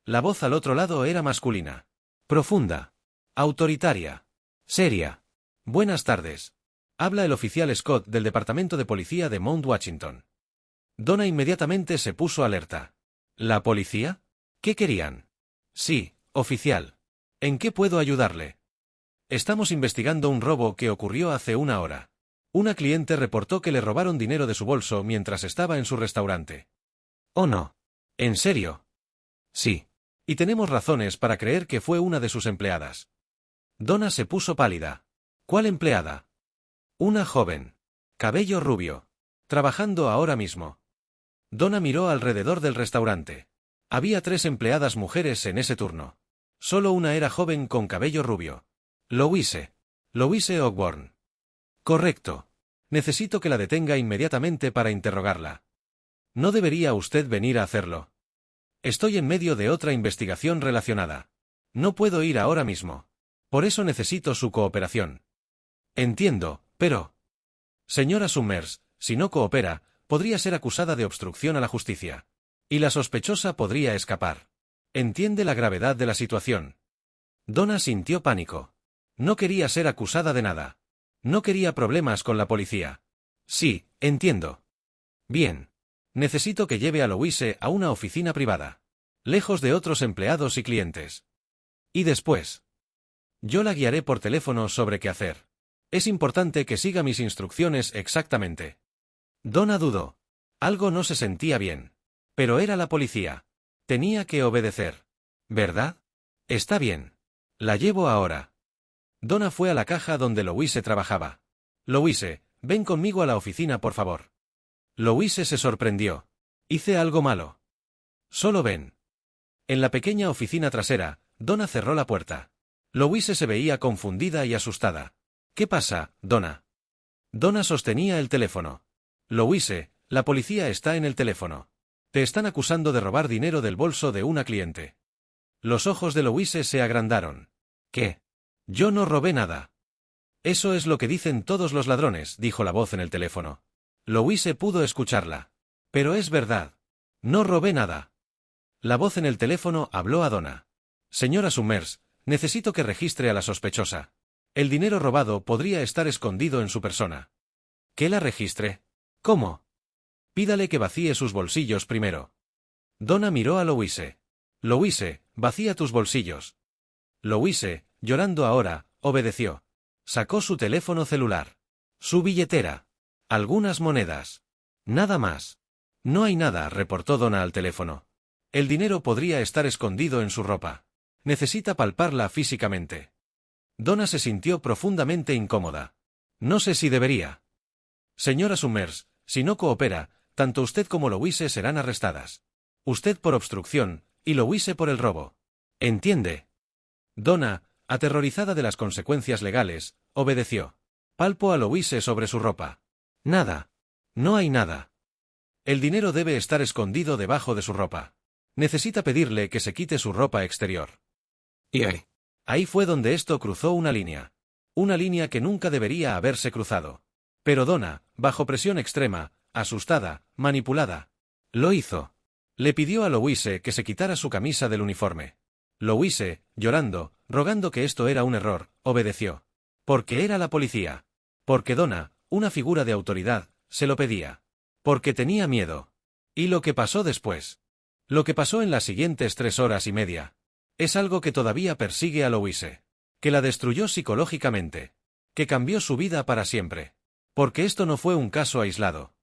La voz al otro lado era masculina. Profunda. Autoritaria. Seria. Buenas tardes. Habla el oficial Scott del Departamento de Policía de Mount Washington. Donna inmediatamente se puso alerta. ¿La policía? ¿Qué querían? Sí, oficial. ¿En qué puedo ayudarle? Estamos investigando un robo que ocurrió hace una hora. Una cliente reportó que le robaron dinero de su bolso mientras estaba en su restaurante. ¿Oh no? ¿En serio? Sí. Y tenemos razones para creer que fue una de sus empleadas. Donna se puso pálida. ¿Cuál empleada? Una joven. Cabello rubio. Trabajando ahora mismo. Donna miró alrededor del restaurante. Había 3 empleadas mujeres en ese turno. Solo una era joven con cabello rubio. Louise. Louise Ogborn. Correcto. Necesito que la detenga inmediatamente para interrogarla. ¿No debería usted venir a hacerlo? Estoy en medio de otra investigación relacionada. No puedo ir ahora mismo. Por eso necesito su cooperación. Entiendo, pero... Señora Summers, si no coopera, podría ser acusada de obstrucción a la justicia. Y la sospechosa podría escapar. ¿Entiende la gravedad de la situación? Donna sintió pánico. No quería ser acusada de nada. No quería problemas con la policía. Sí, entiendo. Bien. Necesito que lleve a Louise a una oficina privada. Lejos de otros empleados y clientes. Y después. Yo la guiaré por teléfono sobre qué hacer. Es importante que siga mis instrucciones exactamente. Donna dudó. Algo no se sentía bien. Pero era la policía. Tenía que obedecer. ¿Verdad? Está bien. La llevo ahora. Donna fue a la caja donde Louise trabajaba. Louise, ven conmigo a la oficina, por favor. Louise se sorprendió. ¿Hice algo malo? Solo ven. En la pequeña oficina trasera, Donna cerró la puerta. Louise se veía confundida y asustada. ¿Qué pasa, Donna? Donna sostenía el teléfono. Louise, la policía está en el teléfono. Te están acusando de robar dinero del bolso de una cliente. Los ojos de Louise se agrandaron. ¿Qué? Yo no robé nada. Eso es lo que dicen todos los ladrones, dijo la voz en el teléfono. Louise pudo escucharla. Pero es verdad. No robé nada. La voz en el teléfono habló a Donna. Señora Summers, necesito que registre a la sospechosa. El dinero robado podría estar escondido en su persona. ¿Que la registre? ¿Cómo? Pídale que vacíe sus bolsillos primero. Donna miró a Louise. Louise, vacía tus bolsillos. Louise, llorando ahora, obedeció. Sacó su teléfono celular. Su billetera. Algunas monedas. Nada más. No hay nada, reportó Donna al teléfono. El dinero podría estar escondido en su ropa. Necesita palparla físicamente. Donna se sintió profundamente incómoda. No sé si debería. Señora Summers, si no coopera, tanto usted como Louise serán arrestadas. Usted por obstrucción, y Louise por el robo. ¿Entiende? Donna, aterrorizada de las consecuencias legales, obedeció. Palpó a Louise sobre su ropa. Nada. No hay nada. El dinero debe estar escondido debajo de su ropa. Necesita pedirle que se quite su ropa exterior. Y ahí fue donde esto cruzó una línea. Una línea que nunca debería haberse cruzado. Pero Donna, bajo presión extrema, asustada, manipulada, lo hizo. Le pidió a Louise que se quitara su camisa del uniforme. Louise, llorando, rogando que esto era un error, obedeció. Porque era la policía. Porque Donna, una figura de autoridad, se lo pedía. Porque tenía miedo. ¿Y lo que pasó después? Lo que pasó en las siguientes 3 horas y media. Es algo que todavía persigue a Louise. Que la destruyó psicológicamente. Que cambió su vida para siempre. Porque esto no fue un caso aislado.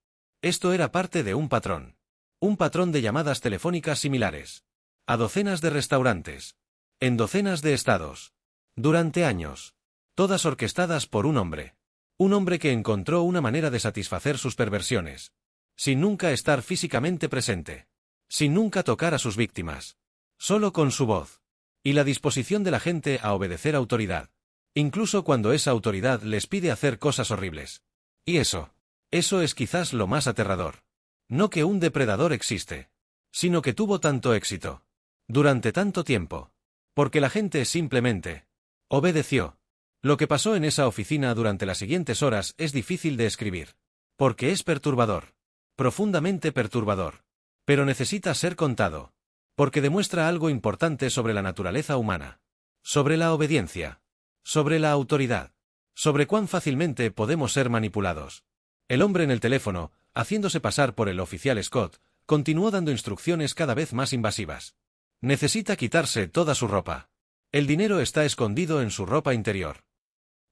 Esto era parte de un patrón. Un patrón de llamadas telefónicas similares. A docenas de restaurantes. En docenas de estados. Durante años. Todas orquestadas por un hombre. Un hombre que encontró una manera de satisfacer sus perversiones. Sin nunca estar físicamente presente. Sin nunca tocar a sus víctimas. Solo con su voz. Y la disposición de la gente a obedecer autoridad. Incluso cuando esa autoridad les pide hacer cosas horribles. Y eso es quizás lo más aterrador. No que un depredador existe. Sino que tuvo tanto éxito. Durante tanto tiempo. Porque la gente simplemente obedeció. Lo que pasó en esa oficina durante las siguientes horas es difícil de escribir. Porque es perturbador. Profundamente perturbador. Pero necesita ser contado. Porque demuestra algo importante sobre la naturaleza humana. Sobre la obediencia. Sobre la autoridad. Sobre cuán fácilmente podemos ser manipulados. El hombre en el teléfono, haciéndose pasar por el oficial Scott, continuó dando instrucciones cada vez más invasivas. Necesita quitarse toda su ropa. El dinero está escondido en su ropa interior.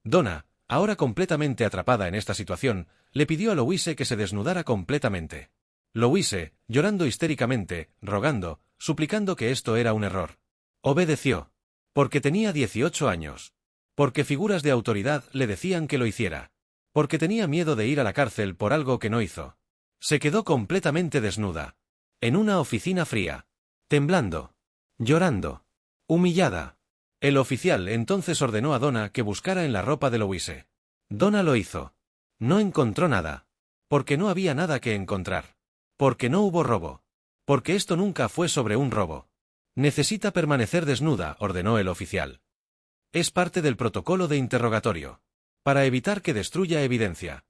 Donna, ahora completamente atrapada en esta situación, le pidió a Louise que se desnudara completamente. Louise, llorando histéricamente, rogando, suplicando que esto era un error. Obedeció. Porque tenía 18 años. Porque figuras de autoridad le decían que lo hiciera. Porque tenía miedo de ir a la cárcel por algo que no hizo. Se quedó completamente desnuda. En una oficina fría. Temblando. Llorando. Humillada. El oficial entonces ordenó a Donna que buscara en la ropa de Louise. Donna lo hizo. No encontró nada. Porque no había nada que encontrar. Porque no hubo robo. Porque esto nunca fue sobre un robo. Necesita permanecer desnuda, ordenó el oficial. Es parte del protocolo de interrogatorio. Para evitar que destruya evidencia.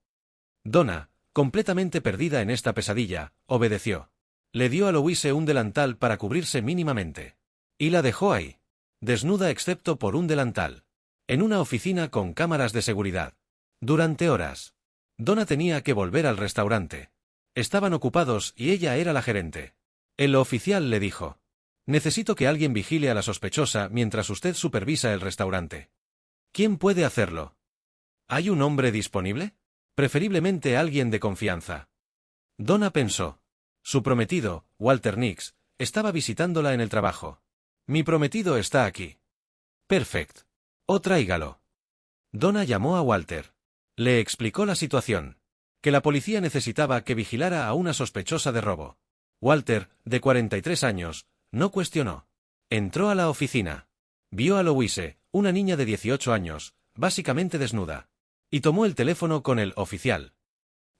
Donna, completamente perdida en esta pesadilla, obedeció. Le dio a Louise un delantal para cubrirse mínimamente. Y la dejó ahí. Desnuda excepto por un delantal. En una oficina con cámaras de seguridad. Durante horas. Donna tenía que volver al restaurante. Estaban ocupados y ella era la gerente. El oficial le dijo: necesito que alguien vigile a la sospechosa mientras usted supervisa el restaurante. ¿Quién puede hacerlo? ¿Hay un hombre disponible? Preferiblemente alguien de confianza. Donna pensó. Su prometido, Walter Nix, estaba visitándola en el trabajo. Mi prometido está aquí. Perfecto. O tráigalo. Donna llamó a Walter. Le explicó la situación. Que la policía necesitaba que vigilara a una sospechosa de robo. Walter, de 43 años, no cuestionó. Entró a la oficina. Vio a Louise, una niña de 18 años, básicamente desnuda. Y tomó el teléfono con el oficial.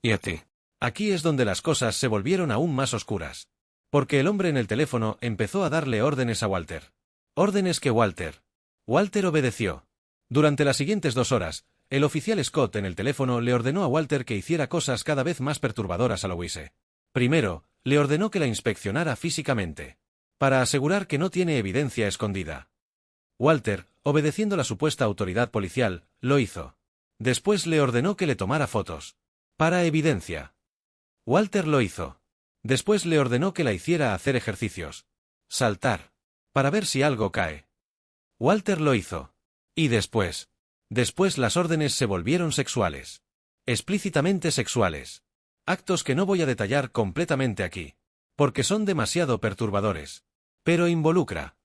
¿Y a ti? Aquí es donde las cosas se volvieron aún más oscuras. Porque el hombre en el teléfono empezó a darle órdenes a Walter. Órdenes que Walter obedeció. Durante las siguientes 2 horas, el oficial Scott en el teléfono le ordenó a Walter que hiciera cosas cada vez más perturbadoras a Louise. Primero, le ordenó que la inspeccionara físicamente. Para asegurar que no tiene evidencia escondida. Walter, obedeciendo la supuesta autoridad policial, lo hizo. Después le ordenó que le tomara fotos. Para evidencia. Walter lo hizo. Después le ordenó que la hiciera hacer ejercicios. Saltar. Para ver si algo cae. Walter lo hizo. Y después las órdenes se volvieron sexuales. Explícitamente sexuales. Actos que no voy a detallar completamente aquí. Porque son demasiado perturbadores. Pero involucra.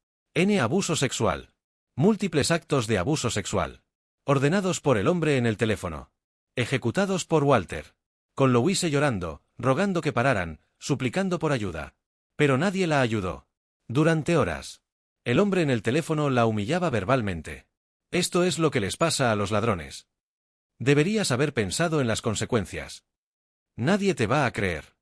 Abuso sexual. Múltiples actos de abuso sexual. Ordenados por el hombre en el teléfono. Ejecutados por Walter. Con Louise llorando, rogando que pararan, suplicando por ayuda. Pero nadie la ayudó. Durante horas. El hombre en el teléfono la humillaba verbalmente. Esto es lo que les pasa a los ladrones. Deberías haber pensado en las consecuencias. Nadie te va a creer.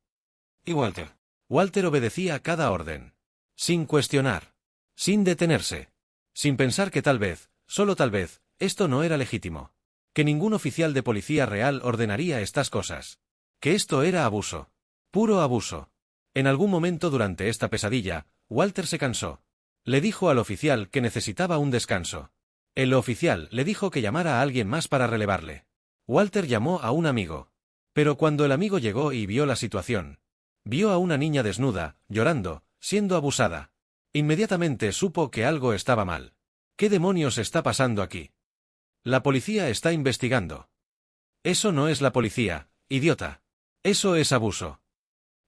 ¿Y Walter? Walter obedecía cada orden. Sin cuestionar. Sin detenerse. Sin pensar que tal vez, solo tal vez, esto no era legítimo. Que ningún oficial de policía real ordenaría estas cosas. Que esto era abuso. Puro abuso. En algún momento durante esta pesadilla, Walter se cansó. Le dijo al oficial que necesitaba un descanso. El oficial le dijo que llamara a alguien más para relevarle. Walter llamó a un amigo. Pero cuando el amigo llegó y vio la situación, vio a una niña desnuda, llorando, siendo abusada. Inmediatamente supo que algo estaba mal. ¿Qué demonios está pasando aquí? La policía está investigando. Eso no es la policía, idiota. Eso es abuso.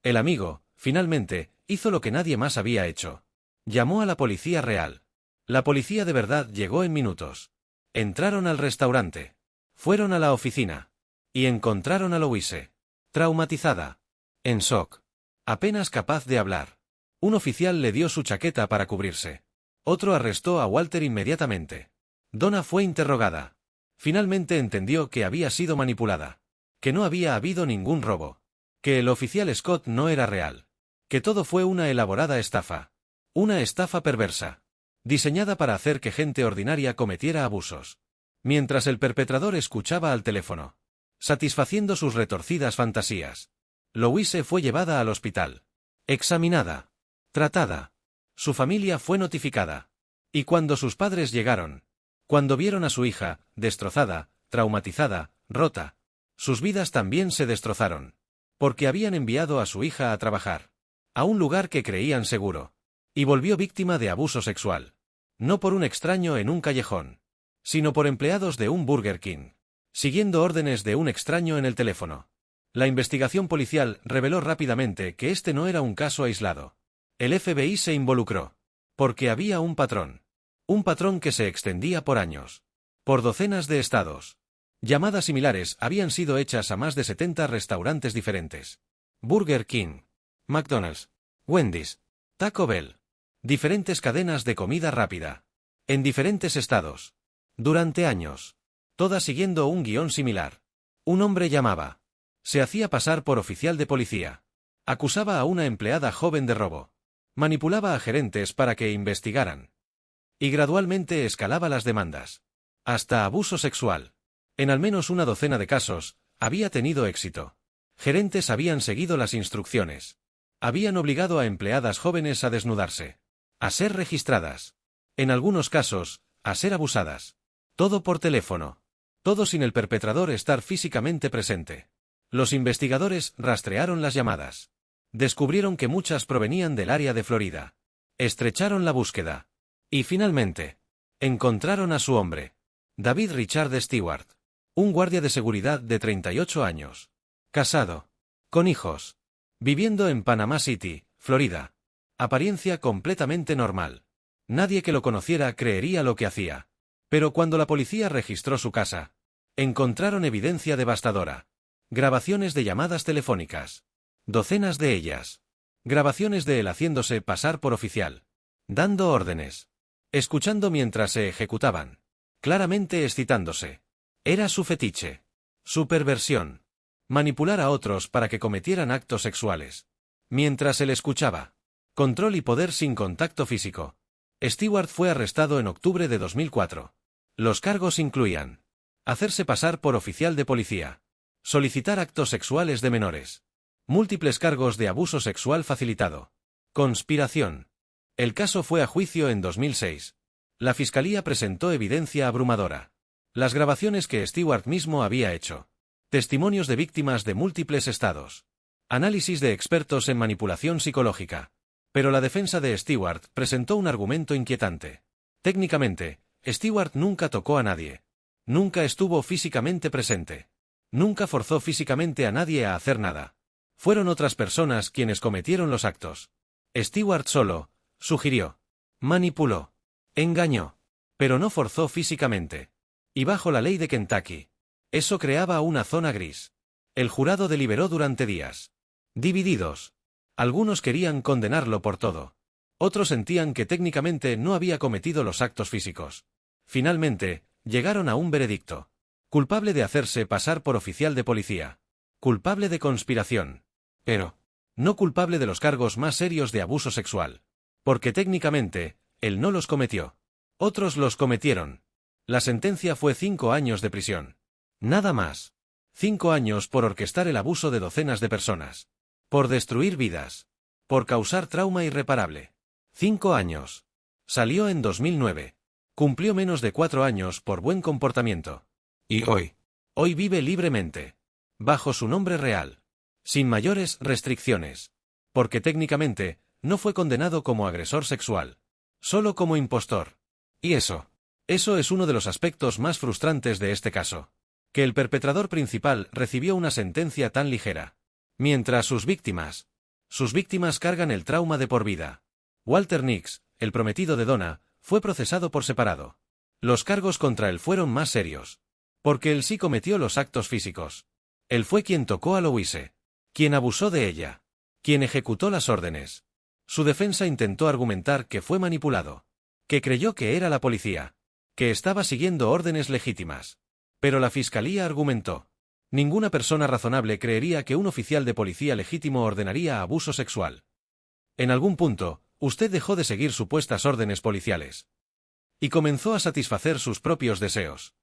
El amigo, finalmente, hizo lo que nadie más había hecho. Llamó a la policía real. La policía de verdad llegó en minutos. Entraron al restaurante. Fueron a la oficina. Y encontraron a Louise. Traumatizada. En shock. Apenas capaz de hablar. Un oficial le dio su chaqueta para cubrirse. Otro arrestó a Walter inmediatamente. Donna fue interrogada. Finalmente entendió que había sido manipulada. Que no había habido ningún robo. Que el oficial Scott no era real. Que todo fue una elaborada estafa. Una estafa perversa. Diseñada para hacer que gente ordinaria cometiera abusos. Mientras el perpetrador escuchaba al teléfono. Satisfaciendo sus retorcidas fantasías. Louise fue llevada al hospital. Examinada. Tratada. Su familia fue notificada. Y cuando sus padres llegaron. Cuando vieron a su hija, destrozada, traumatizada, rota. Sus vidas también se destrozaron. Porque habían enviado a su hija a trabajar. A un lugar que creían seguro. Y volvió víctima de abuso sexual. No por un extraño en un callejón. Sino por empleados de un Burger King. Siguiendo órdenes de un extraño en el teléfono. La investigación policial reveló rápidamente que este no era un caso aislado. El FBI se involucró. Porque había un patrón. Un patrón que se extendía por años. Por docenas de estados. Llamadas similares habían sido hechas a más de 70 restaurantes diferentes. Burger King, McDonald's, Wendy's, Taco Bell. Diferentes cadenas de comida rápida. En diferentes estados. Durante años. Todas siguiendo un guión similar. Un hombre llamaba. Se hacía pasar por oficial de policía. Acusaba a una empleada joven de robo. Manipulaba a gerentes para que investigaran. Y gradualmente escalaba las demandas. Hasta abuso sexual. En al menos una docena de casos, había tenido éxito. Gerentes habían seguido las instrucciones. Habían obligado a empleadas jóvenes a desnudarse. A ser registradas. En algunos casos, a ser abusadas. Todo por teléfono. Todo sin el perpetrador estar físicamente presente. Los investigadores rastrearon las llamadas. Descubrieron que muchas provenían del área de Florida. Estrecharon la búsqueda. Y finalmente, encontraron a su hombre. David Richard Stewart. Un guardia de seguridad de 38 años. Casado. Con hijos. Viviendo en Panama City, Florida. Apariencia completamente normal. Nadie que lo conociera creería lo que hacía. Pero cuando la policía registró su casa, encontraron evidencia devastadora. Grabaciones de llamadas telefónicas. Docenas de ellas. Grabaciones de él haciéndose pasar por oficial. Dando órdenes. Escuchando mientras se ejecutaban. Claramente excitándose. Era su fetiche. Su perversión. Manipular a otros para que cometieran actos sexuales. Mientras él escuchaba. Control y poder sin contacto físico. Stewart fue arrestado en octubre de 2004. Los cargos incluían. Hacerse pasar por oficial de policía. Solicitar actos sexuales de menores. Múltiples cargos de abuso sexual facilitado. Conspiración. El caso fue a juicio en 2006. La fiscalía presentó evidencia abrumadora. Las grabaciones que Stewart mismo había hecho. Testimonios de víctimas de múltiples estados. Análisis de expertos en manipulación psicológica. Pero la defensa de Stewart presentó un argumento inquietante. Técnicamente, Stewart nunca tocó a nadie. Nunca estuvo físicamente presente. Nunca forzó físicamente a nadie a hacer nada. Fueron otras personas quienes cometieron los actos. Stewart solo, sugirió. Manipuló. Engañó. Pero no forzó físicamente. Y bajo la ley de Kentucky. Eso creaba una zona gris. El jurado deliberó durante días. Divididos. Algunos querían condenarlo por todo. Otros sentían que técnicamente no había cometido los actos físicos. Finalmente, llegaron a un veredicto. Culpable de hacerse pasar por oficial de policía. Culpable de conspiración. Pero, no culpable de los cargos más serios de abuso sexual. Porque técnicamente, él no los cometió. Otros los cometieron. La sentencia fue 5 años de prisión. Nada más. 5 años por orquestar el abuso de docenas de personas. Por destruir vidas. Por causar trauma irreparable. 5 años. Salió en 2009. Cumplió menos de 4 años por buen comportamiento. Y hoy vive libremente. Bajo su nombre real. Sin mayores restricciones. Porque técnicamente, no fue condenado como agresor sexual. Solo como impostor. Y eso es uno de los aspectos más frustrantes de este caso. Que el perpetrador principal recibió una sentencia tan ligera. Mientras sus víctimas cargan el trauma de por vida. Walter Nix, el prometido de Donna, fue procesado por separado. Los cargos contra él fueron más serios. Porque él sí cometió los actos físicos. Él fue quien tocó a Louise. Quien abusó de ella. Quien ejecutó las órdenes. Su defensa intentó argumentar que fue manipulado. Que creyó que era la policía. Que estaba siguiendo órdenes legítimas. Pero la fiscalía argumentó. Ninguna persona razonable creería que un oficial de policía legítimo ordenaría abuso sexual. En algún punto, usted dejó de seguir supuestas órdenes policiales. Y comenzó a satisfacer sus propios deseos.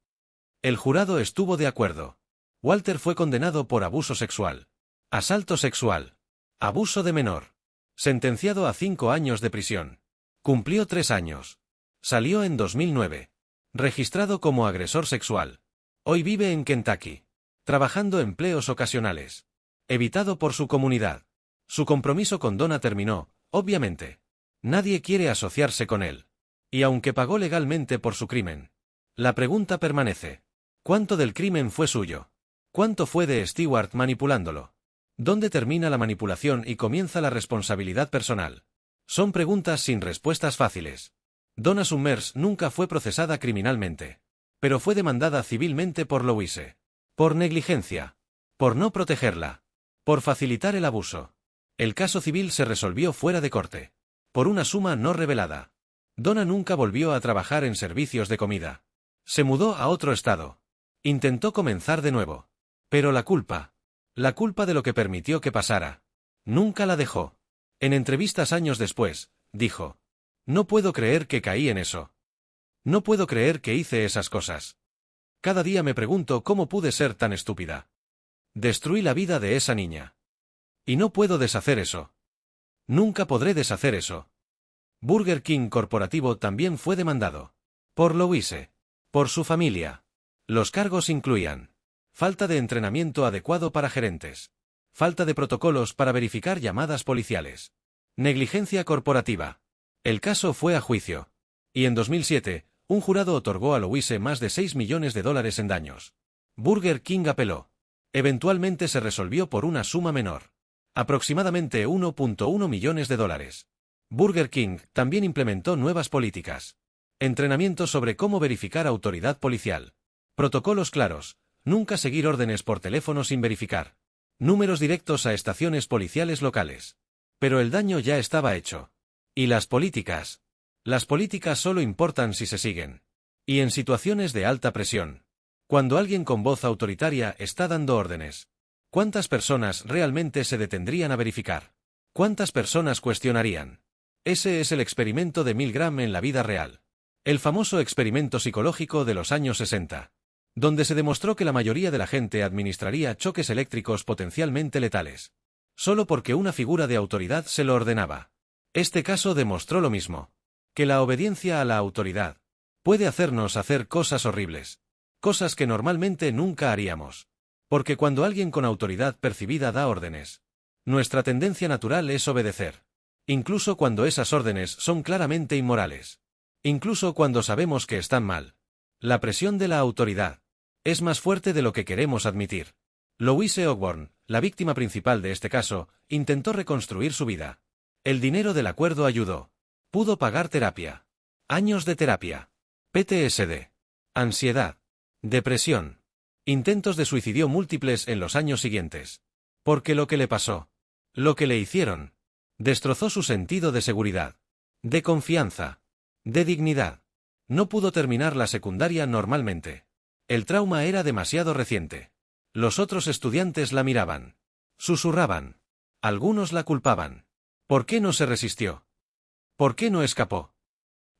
El jurado estuvo de acuerdo. Walter fue condenado por abuso sexual. Asalto sexual. Abuso de menor. Sentenciado a 5 años de prisión. Cumplió 3 años. Salió en 2009. Registrado como agresor sexual. Hoy vive en Kentucky. Trabajando empleos ocasionales. Evitado por su comunidad. Su compromiso con Donna terminó, obviamente. Nadie quiere asociarse con él. Y aunque pagó legalmente por su crimen. La pregunta permanece. ¿Cuánto del crimen fue suyo? ¿Cuánto fue de Stewart manipulándolo? ¿Dónde termina la manipulación y comienza la responsabilidad personal? Son preguntas sin respuestas fáciles. Donna Summers nunca fue procesada criminalmente. Pero fue demandada civilmente por Louise. Por negligencia. Por no protegerla. Por facilitar el abuso. El caso civil se resolvió fuera de corte. Por una suma no revelada. Donna nunca volvió a trabajar en servicios de comida. Se mudó a otro estado. Intentó comenzar de nuevo. Pero la culpa de lo que permitió que pasara, nunca la dejó. En entrevistas años después, dijo: no puedo creer que caí en eso. No puedo creer que hice esas cosas. Cada día me pregunto cómo pude ser tan estúpida. Destruí la vida de esa niña. Y no puedo deshacer eso. Nunca podré deshacer eso. Burger King Corporativo también fue demandado. Por Louise. Por su familia. Los cargos incluían: falta de entrenamiento adecuado para gerentes. Falta de protocolos para verificar llamadas policiales. Negligencia corporativa. El caso fue a juicio. Y en 2007, un jurado otorgó a Louise más de $6 millones en daños. Burger King apeló. Eventualmente se resolvió por una suma menor. Aproximadamente $1.1 millones. Burger King también implementó nuevas políticas. Entrenamiento sobre cómo verificar autoridad policial. Protocolos claros. Nunca seguir órdenes por teléfono sin verificar. Números directos a estaciones policiales locales. Pero el daño ya estaba hecho. ¿Y las políticas? Las políticas solo importan si se siguen. Y en situaciones de alta presión. Cuando alguien con voz autoritaria está dando órdenes. ¿Cuántas personas realmente se detendrían a verificar? ¿Cuántas personas cuestionarían? Ese es el experimento de Milgram en la vida real. El famoso experimento psicológico de los años 60. Donde se demostró que la mayoría de la gente administraría choques eléctricos potencialmente letales. Solo porque una figura de autoridad se lo ordenaba. Este caso demostró lo mismo. Que la obediencia a la autoridad puede hacernos hacer cosas horribles. Cosas que normalmente nunca haríamos. Porque cuando alguien con autoridad percibida da órdenes, nuestra tendencia natural es obedecer. Incluso cuando esas órdenes son claramente inmorales. Incluso cuando sabemos que están mal. La presión de la autoridad es más fuerte de lo que queremos admitir. Louise Ogborn, la víctima principal de este caso, intentó reconstruir su vida. El dinero del acuerdo ayudó. Pudo pagar terapia. Años de terapia. PTSD. Ansiedad. Depresión. Intentos de suicidio múltiples en los años siguientes. Porque lo que le pasó, lo que le hicieron, destrozó su sentido de seguridad, de confianza, de dignidad. No pudo terminar la secundaria normalmente. El trauma era demasiado reciente. Los otros estudiantes la miraban. Susurraban. Algunos la culpaban. ¿Por qué no se resistió? ¿Por qué no escapó?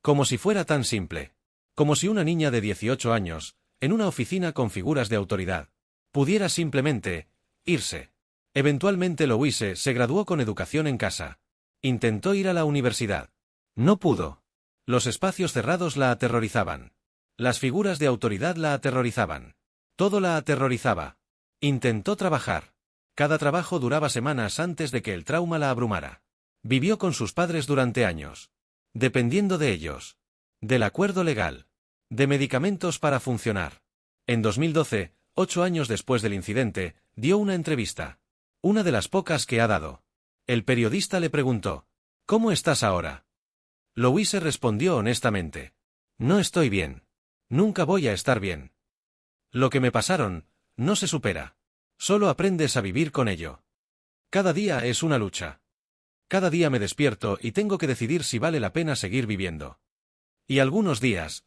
Como si fuera tan simple. Como si una niña de 18 años, en una oficina con figuras de autoridad, pudiera simplemente irse. Eventualmente Louise se graduó con educación en casa. Intentó ir a la universidad. No pudo. Los espacios cerrados la aterrorizaban. Las figuras de autoridad la aterrorizaban. Todo la aterrorizaba. Intentó trabajar. Cada trabajo duraba semanas antes de que el trauma la abrumara. Vivió con sus padres durante años. Dependiendo de ellos. Del acuerdo legal. De medicamentos para funcionar. En 2012, 8 años después del incidente, dio una entrevista. Una de las pocas que ha dado. El periodista le preguntó: ¿Cómo estás ahora? Louise respondió honestamente: No estoy bien. Nunca voy a estar bien. Lo que me pasaron, no se supera. Solo aprendes a vivir con ello. Cada día es una lucha. Cada día me despierto y tengo que decidir si vale la pena seguir viviendo. Y algunos días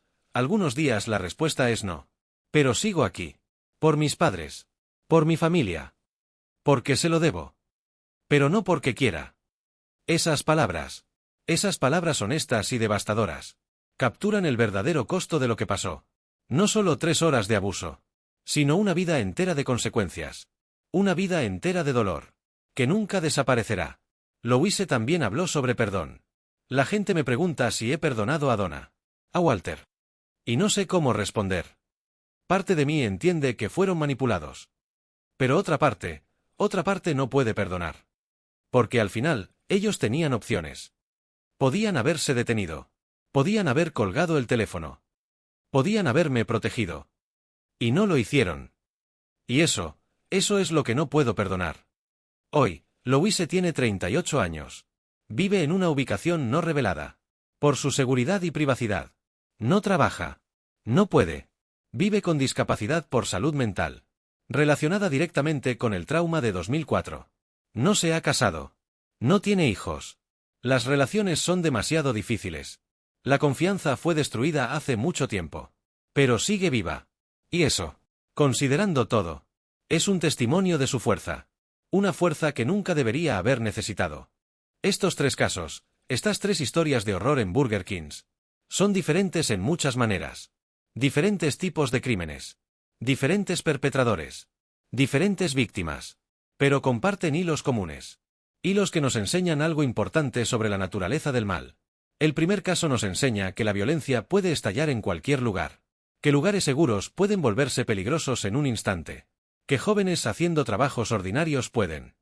la respuesta es no. Pero sigo aquí. Por mis padres. Por mi familia. Porque se lo debo. Pero no porque quiera. Esas palabras honestas y devastadoras, capturan el verdadero costo de lo que pasó. No solo 3 horas de abuso, sino una vida entera de consecuencias. Una vida entera de dolor. Que nunca desaparecerá. Louise también habló sobre perdón. La gente me pregunta si he perdonado a Donna. A Walter. Y no sé cómo responder. Parte de mí entiende que fueron manipulados. Pero otra parte no puede perdonar. Porque al final, ellos tenían opciones. Podían haberse detenido. Podían haber colgado el teléfono. Podían haberme protegido. Y no lo hicieron. Y eso es lo que no puedo perdonar. Hoy, Louise tiene 38 años. Vive en una ubicación no revelada. Por su seguridad y privacidad. No trabaja. No puede. Vive con discapacidad por salud mental. Relacionada directamente con el trauma de 2004. No se ha casado. No tiene hijos. Las relaciones son demasiado difíciles. La confianza fue destruida hace mucho tiempo. Pero sigue viva. Y eso, considerando todo, es un testimonio de su fuerza. Una fuerza que nunca debería haber necesitado. Estos 3 casos, estas 3 historias de horror en Burger Kings, son diferentes en muchas maneras. Diferentes tipos de crímenes. Diferentes perpetradores. Diferentes víctimas. Pero comparten hilos comunes. Hilos que nos enseñan algo importante sobre la naturaleza del mal. El primer caso nos enseña que la violencia puede estallar en cualquier lugar. Que lugares seguros pueden volverse peligrosos en un instante. Que jóvenes haciendo trabajos ordinarios pueden